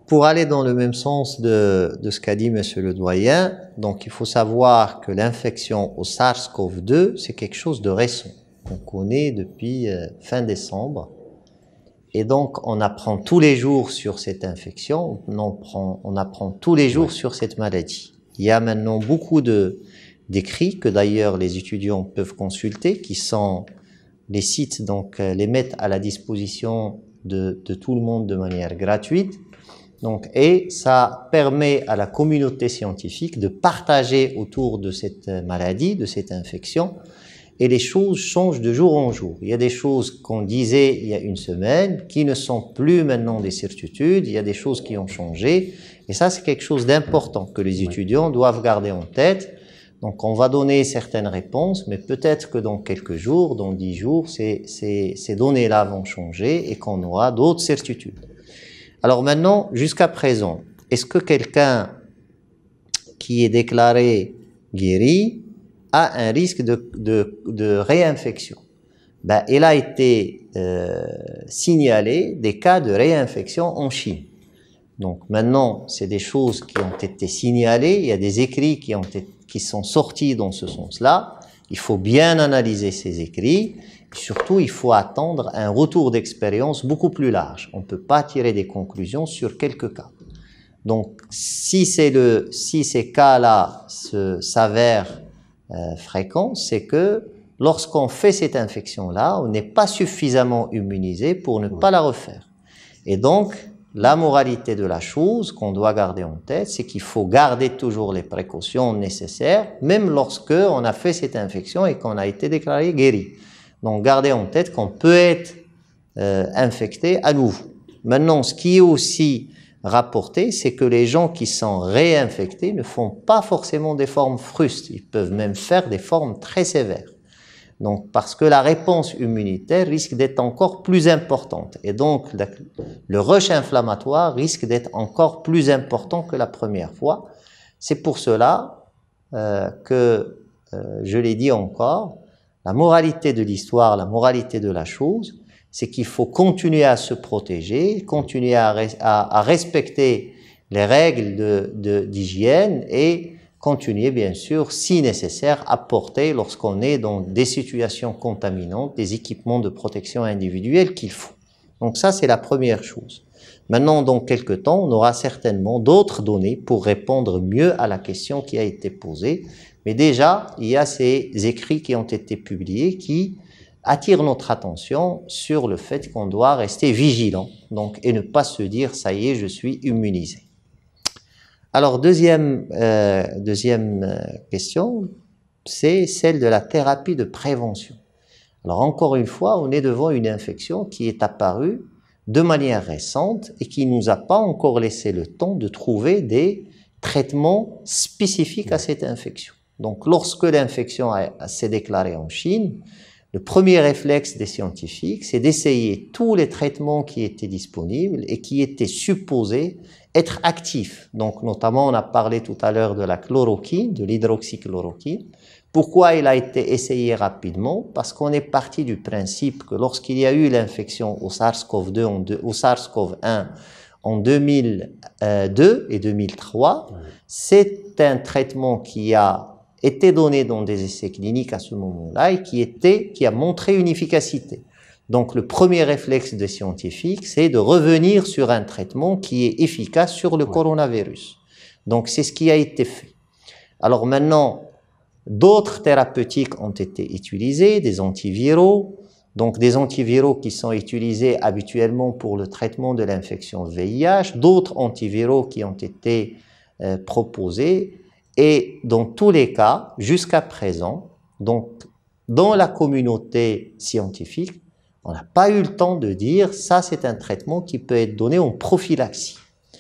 pour aller dans le même sens de ce qu'a dit monsieur le doyen, donc il faut savoir que l'infection au SARS-CoV-2, c'est quelque chose de récent, qu'on connaît depuis fin décembre. Et donc, on apprend tous les jours sur cette infection, on apprend tous les jours sur cette maladie. Il y a maintenant beaucoup d'écrits que d'ailleurs les étudiants peuvent consulter, qui sont les sites, donc les mettent à la disposition de tout le monde de manière gratuite. Donc, et ça permet à la communauté scientifique de partager autour de cette maladie, de cette infection. Et les choses changent de jour en jour. Il y a des choses qu'on disait il y a une semaine qui ne sont plus maintenant des certitudes. Il y a des choses qui ont changé. Et ça, c'est quelque chose d'important que les étudiants doivent garder en tête. Donc, on va donner certaines réponses, mais peut-être que dans quelques jours, dans 10 jours, ces données-là vont changer et qu'on aura d'autres certitudes. Alors maintenant, jusqu'à présent, est-ce que quelqu'un qui est déclaré guéri a un risque de réinfection? Ben, il a été signalé des cas de réinfection en Chine. Donc maintenant, c'est des choses qui ont été signalées, il y a des écrits qui sont sortis dans ce sens-là. Il faut bien analyser ces écrits. Surtout, il faut attendre un retour d'expérience beaucoup plus large. On ne peut pas tirer des conclusions sur quelques cas. Donc, si ces cas-là s'avèrent fréquents, c'est que lorsqu'on fait cette infection-là, on n'est pas suffisamment immunisé pour ne pas la refaire. Et donc, la moralité de la chose qu'on doit garder en tête, c'est qu'il faut garder toujours les précautions nécessaires, même lorsque on a fait cette infection et qu'on a été déclaré guéri. Donc, gardez en tête qu'on peut être infecté à nouveau. Maintenant, ce qui est aussi rapporté, c'est que les gens qui sont réinfectés ne font pas forcément des formes frustes. Ils peuvent même faire des formes très sévères. Donc, parce que la réponse immunitaire risque d'être encore plus importante. Et donc, le rush inflammatoire risque d'être encore plus important que la première fois. C'est pour cela que, je l'ai dit encore, la moralité de l'histoire, la moralité de la chose, c'est qu'il faut continuer à se protéger, continuer à respecter les règles d'hygiène et continuer, bien sûr, si nécessaire, à porter, lorsqu'on est dans des situations contaminantes, des équipements de protection individuelle qu'il faut. Donc ça, c'est la première chose. Maintenant, dans quelques temps, on aura certainement d'autres données pour répondre mieux à la question qui a été posée. Mais déjà, il y a ces écrits qui ont été publiés qui attirent notre attention sur le fait qu'on doit rester vigilant, donc, et ne pas se dire « ça y est, je suis immunisé ». Alors, deuxième question, c'est celle de la thérapie de prévention. Alors, encore une fois, on est devant une infection qui est apparue de manière récente et qui ne nous a pas encore laissé le temps de trouver des traitements spécifiques à cette infection. Donc, lorsque l'infection s'est déclarée en Chine, le premier réflexe des scientifiques, c'est d'essayer tous les traitements qui étaient disponibles et qui étaient supposés être actifs. Donc, notamment, on a parlé tout à l'heure de la chloroquine, de l'hydroxychloroquine, Pourquoi il a été essayé rapidement? Parce qu'on est parti du principe que lorsqu'il y a eu l'infection au SARS-CoV-2 au SARS-CoV-1 en 2002 et 2003, c'est un traitement qui a été donné dans des essais cliniques à ce moment-là et qui a montré une efficacité. Donc le premier réflexe des scientifiques, c'est de revenir sur un traitement qui est efficace sur le coronavirus. Donc c'est ce qui a été fait. Alors maintenant, d'autres thérapeutiques ont été utilisées, des antiviraux, donc des antiviraux qui sont utilisés habituellement pour le traitement de l'infection VIH, d'autres antiviraux qui ont été proposés, et dans tous les cas, jusqu'à présent, donc dans la communauté scientifique, on n'a pas eu le temps de dire ça c'est un traitement qui peut être donné en prophylaxie.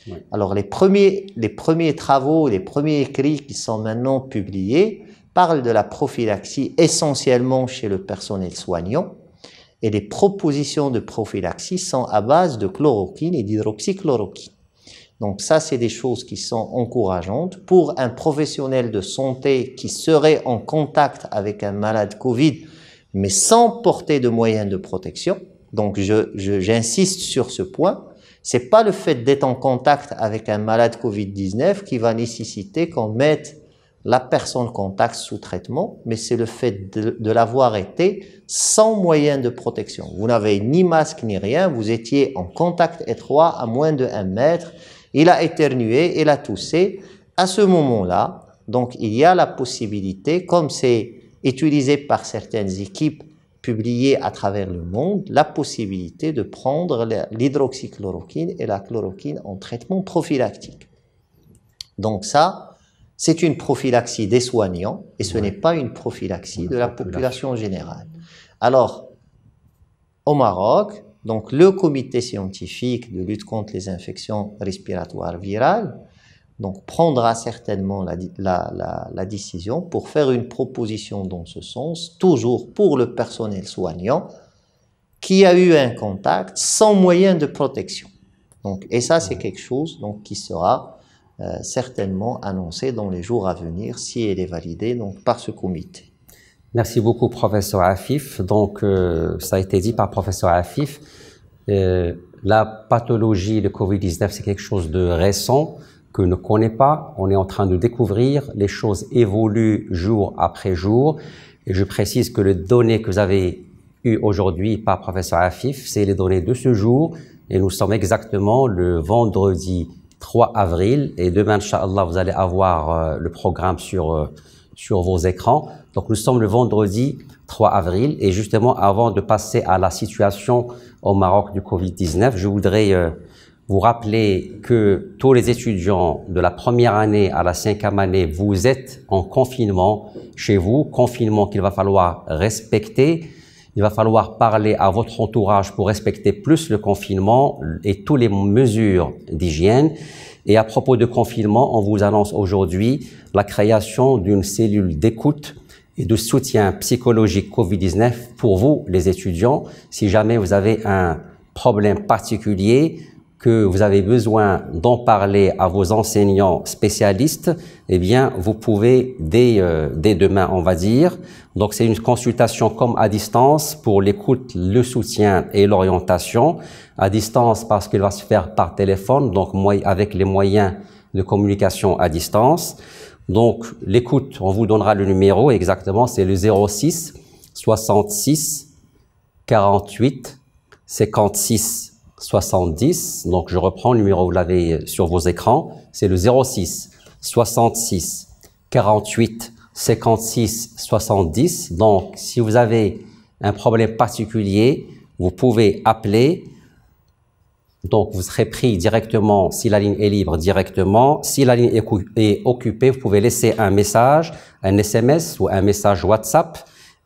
Oui. Alors les premiers travaux, les premiers écrits qui sont maintenant publiés parlent de la prophylaxie essentiellement chez le personnel soignant, et les propositions de prophylaxie sont à base de chloroquine et d'hydroxychloroquine. Donc ça, c'est des choses qui sont encourageantes pour un professionnel de santé qui serait en contact avec un malade Covid, mais sans porter de moyens de protection. Donc j'insiste sur ce point. C'est pas le fait d'être en contact avec un malade Covid-19 qui va nécessiter qu'on mette la personne contact sous traitement, mais c'est le fait de l'avoir été sans moyen de protection. Vous n'avez ni masque ni rien, vous étiez en contact étroit à moins de 1 mètre, il a éternué, il a toussé. À ce moment-là, donc il y a la possibilité, comme c'est utilisé par certaines équipes publiées à travers le monde, la possibilité de prendre l'hydroxychloroquine et la chloroquine en traitement prophylactique. Donc ça, c'est une prophylaxie des soignants et ce n'est pas une prophylaxie de la population générale. Alors, au Maroc, donc le comité scientifique de lutte contre les infections respiratoires virales donc prendra certainement la décision pour faire une proposition dans ce sens, toujours pour le personnel soignant qui a eu un contact sans moyen de protection. Donc, et ça, c'est quelque chose donc, qui sera certainement annoncé dans les jours à venir si elle est validée donc, par ce comité. Merci beaucoup, professeur Afif. Donc, ça a été dit par professeur Afif. La pathologie, le Covid-19, c'est quelque chose de récent que ne connaît pas. On est en train de découvrir. Les choses évoluent jour après jour. Et je précise que les données que vous avez eues aujourd'hui par professeur Afif, c'est les données de ce jour. Et nous sommes exactement le vendredi 3 avril. Et demain, Inch'Allah, vous allez avoir le programme sur vos écrans. Donc, nous sommes le vendredi 3 avril. Et justement, avant de passer à la situation au Maroc du Covid-19, je voudrais vous rappeler que tous les étudiants de la première année à la 5e année, vous êtes en confinement chez vous, confinement qu'il va falloir respecter. Il va falloir parler à votre entourage pour respecter plus le confinement et toutes les mesures d'hygiène. Et à propos de confinement, on vous annonce aujourd'hui la création d'une cellule d'écoute et de soutien psychologique Covid-19 pour vous, les étudiants. Si jamais vous avez un problème particulier, que vous avez besoin d'en parler à vos enseignants spécialistes, eh bien, vous pouvez dès demain, on va dire. Donc, c'est une consultation comme à distance pour l'écoute, le soutien et l'orientation. À distance parce qu'il va se faire par téléphone, donc avec les moyens de communication à distance. Donc, l'écoute, on vous donnera le numéro exactement, c'est le 06 66 48 56 70, donc je reprends le numéro, vous l'avez sur vos écrans, c'est le 06 66 48 56 70. Donc, si vous avez un problème particulier, vous pouvez appeler. Donc, vous serez pris directement, si la ligne est libre, directement. Si la ligne est occupée, vous pouvez laisser un message, un SMS ou un message WhatsApp.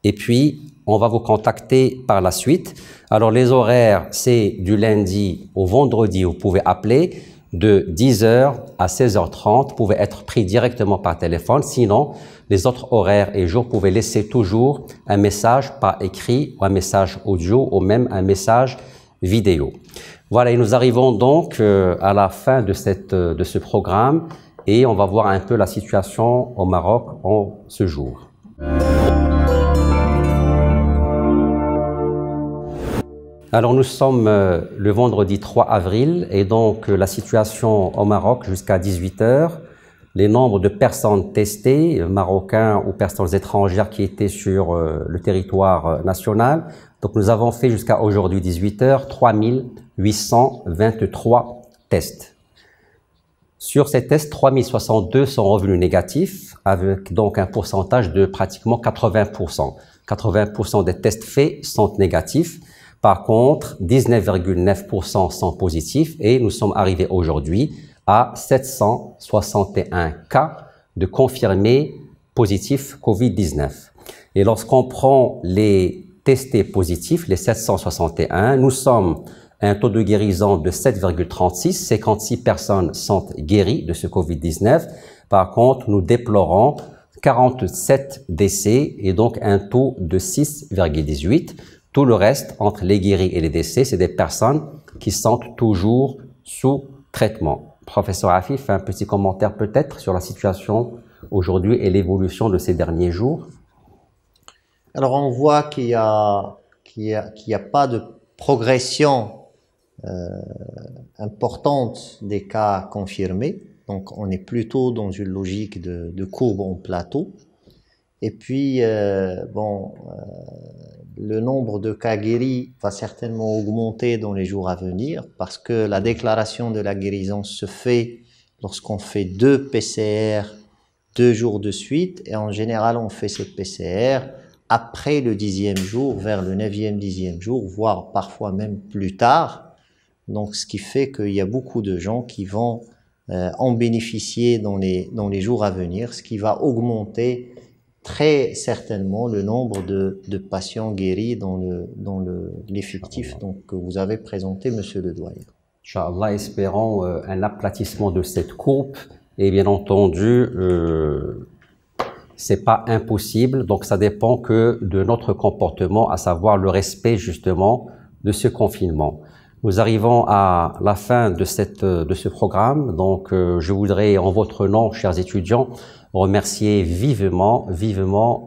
Et puis, on va vous contacter par la suite. Alors, les horaires, c'est du lundi au vendredi. Vous pouvez appeler de 10h à 16h30. Vous pouvez être pris directement par téléphone. Sinon, les autres horaires et jours, vous pouvez laisser toujours un message par écrit ou un message audio ou même un message vidéo. Voilà, et nous arrivons donc à la fin de ce programme et on va voir un peu la situation au Maroc en ce jour. Alors nous sommes le vendredi 3 avril et donc la situation au Maroc jusqu'à 18 h. Les nombres de personnes testées, marocains ou personnes étrangères qui étaient sur le territoire national. Donc nous avons fait jusqu'à aujourd'hui 18 h 3823 tests. Sur ces tests, 3062 sont revenus négatifs avec donc un pourcentage de pratiquement 80%. 80% des tests faits sont négatifs. Par contre, 19,9% sont positifs et nous sommes arrivés aujourd'hui à 761 cas de confirmés positifs Covid-19. Et lorsqu'on prend les testés positifs, les 761, nous sommes à un taux de guérison de 7,36. 56 personnes sont guéries de ce Covid-19. Par contre, nous déplorons 47 décès et donc un taux de 6,18. Tout le reste, entre les guéris et les décès, c'est des personnes qui sont toujours sous traitement. Professeur Afif, un petit commentaire peut-être sur la situation aujourd'hui et l'évolution de ces derniers jours? Alors on voit qu'il y a pas de progression importante des cas confirmés. Donc on est plutôt dans une logique de courbe en plateau. Et puis, le nombre de cas guéris va certainement augmenter dans les jours à venir parce que la déclaration de la guérison se fait lorsqu'on fait 2 PCR 2 jours de suite. Et en général, on fait cette PCR après le 10e jour, vers le 9e, 10e jour, voire parfois même plus tard. Donc, ce qui fait qu'il y a beaucoup de gens qui vont en bénéficier dans les jours à venir, ce qui va augmenter très certainement le nombre de patients guéris dans l'effectif que vous avez présenté, Monsieur le Doyen. Inch'Allah, espérons un aplatissement de cette courbe. Et bien entendu, c'est pas impossible. Donc, ça dépend que de notre comportement, à savoir le respect justement de ce confinement. Nous arrivons à la fin de ce programme. Donc, je voudrais, en votre nom, chers étudiants, remercier vivement,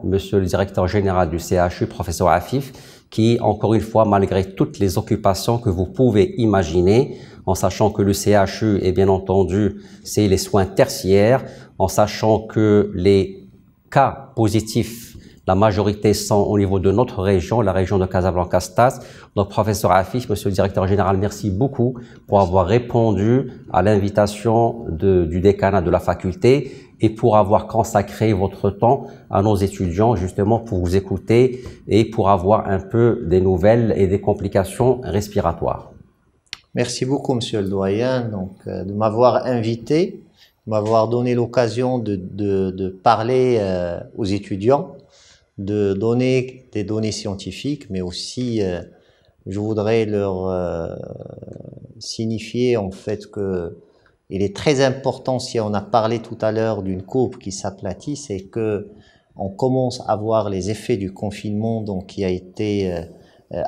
Monsieur le directeur général du CHU, professeur Afif, qui, encore une fois, malgré toutes les occupations que vous pouvez imaginer, en sachant que le CHU, est bien entendu, c'est les soins tertiaires, en sachant que les cas positifs, la majorité sont au niveau de notre région, la région de Casablanca-Staz. Donc, professeur Afif, monsieur le directeur général, merci beaucoup pour avoir répondu à l'invitation du décanat de la faculté et pour avoir consacré votre temps à nos étudiants, justement pour vous écouter et pour avoir un peu des nouvelles et des complications respiratoires. Merci beaucoup, monsieur le doyen, de m'avoir invité, de m'avoir donné l'occasion de parler aux étudiants, de donner des données scientifiques, mais aussi je voudrais leur signifier en fait que il est très important, si on a parlé tout à l'heure d'une courbe qui s'aplatit, c'est que on commence à voir les effets du confinement qui a été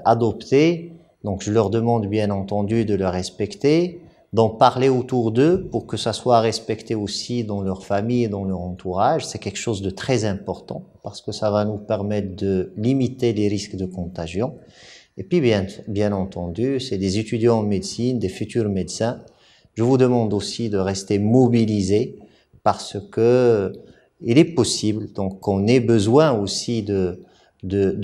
adopté. Donc je leur demande bien entendu de le respecter, d'en parler autour d'eux pour que ça soit respecté aussi dans leur famille et dans leur entourage. C'est quelque chose de très important parce que ça va nous permettre de limiter les risques de contagion. Et puis bien entendu, c'est des étudiants en médecine, des futurs médecins. Je vous demande aussi de rester mobilisés parce que il est possible donc qu'on ait besoin aussi de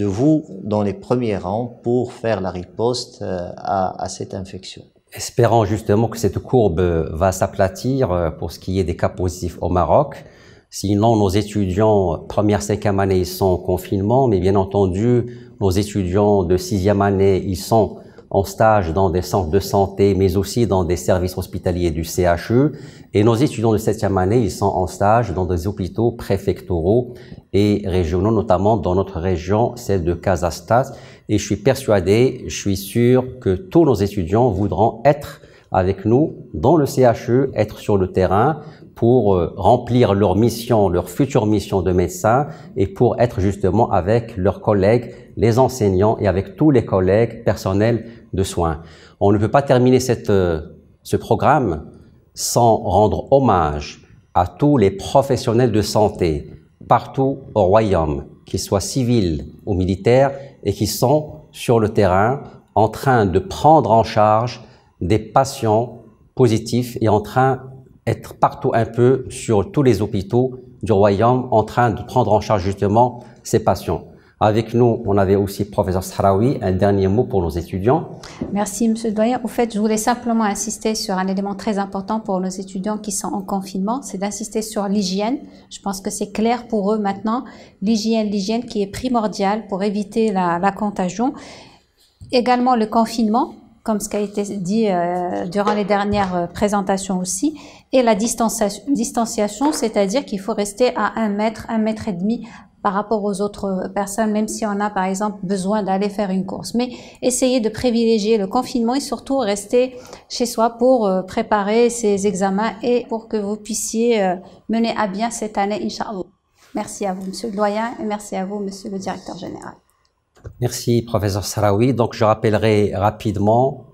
vous dans les premiers rangs pour faire la riposte à cette infection. Espérons justement que cette courbe va s'aplatir pour ce qui est des cas positifs au Maroc. Sinon, nos étudiants première, 5e année, ils sont en confinement, mais bien entendu, nos étudiants de 6e année, ils sont en stage dans des centres de santé, mais aussi dans des services hospitaliers du CHU. Et nos étudiants de 7e année, ils sont en stage dans des hôpitaux préfectoraux et régionaux, notamment dans notre région, celle de Casa-Staz. Et je suis persuadé, je suis sûr que tous nos étudiants voudront être avec nous dans le CHU, être sur le terrain pour remplir leur mission, leur future mission de médecin et pour être justement avec leurs collègues, les enseignants et avec tous les collègues personnels de soins. On ne peut pas terminer ce programme sans rendre hommage à tous les professionnels de santé, partout au royaume, qu'ils soient civils ou militaires, et qui sont sur le terrain en train de prendre en charge des patients positifs et en train d'être partout un peu sur tous les hôpitaux du royaume en train de prendre en charge justement ces patients. Avec nous, on avait aussi le professeur Sahraoui. Un dernier mot pour nos étudiants. Merci, Monsieur le Doyen. Au fait, je voulais simplement insister sur un élément très important pour nos étudiants qui sont en confinement, c'est d'insister sur l'hygiène. Je pense que c'est clair pour eux maintenant. L'hygiène qui est primordiale pour éviter la contagion. Également le confinement, comme ce qui a été dit durant les dernières présentations aussi, et la distanciation, c'est-à-dire qu'il faut rester à 1 mètre, 1,5 mètre par rapport aux autres personnes, même si on a par exemple besoin d'aller faire une course. Mais essayez de privilégier le confinement et surtout rester chez soi pour préparer ces examens et pour que vous puissiez mener à bien cette année, Inch'Allah. Merci à vous, Monsieur le Doyen, et merci à vous, Monsieur le Directeur Général. Merci, professeur Sahraoui. Donc, je rappellerai rapidement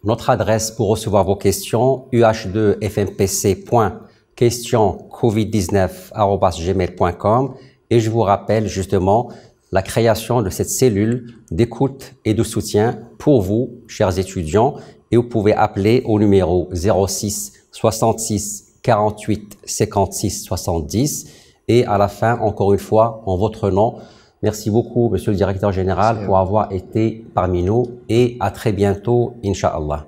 notre adresse pour recevoir vos questions, uh2fmpc.questioncovid19@gmail.com. Et je vous rappelle justement la création de cette cellule d'écoute et de soutien pour vous, chers étudiants. Et vous pouvez appeler au numéro 06 66 48 56 70. Et à la fin, encore une fois, en votre nom, merci beaucoup, Monsieur le Directeur Général, pour avoir été parmi nous. Et à très bientôt, Inch'Allah.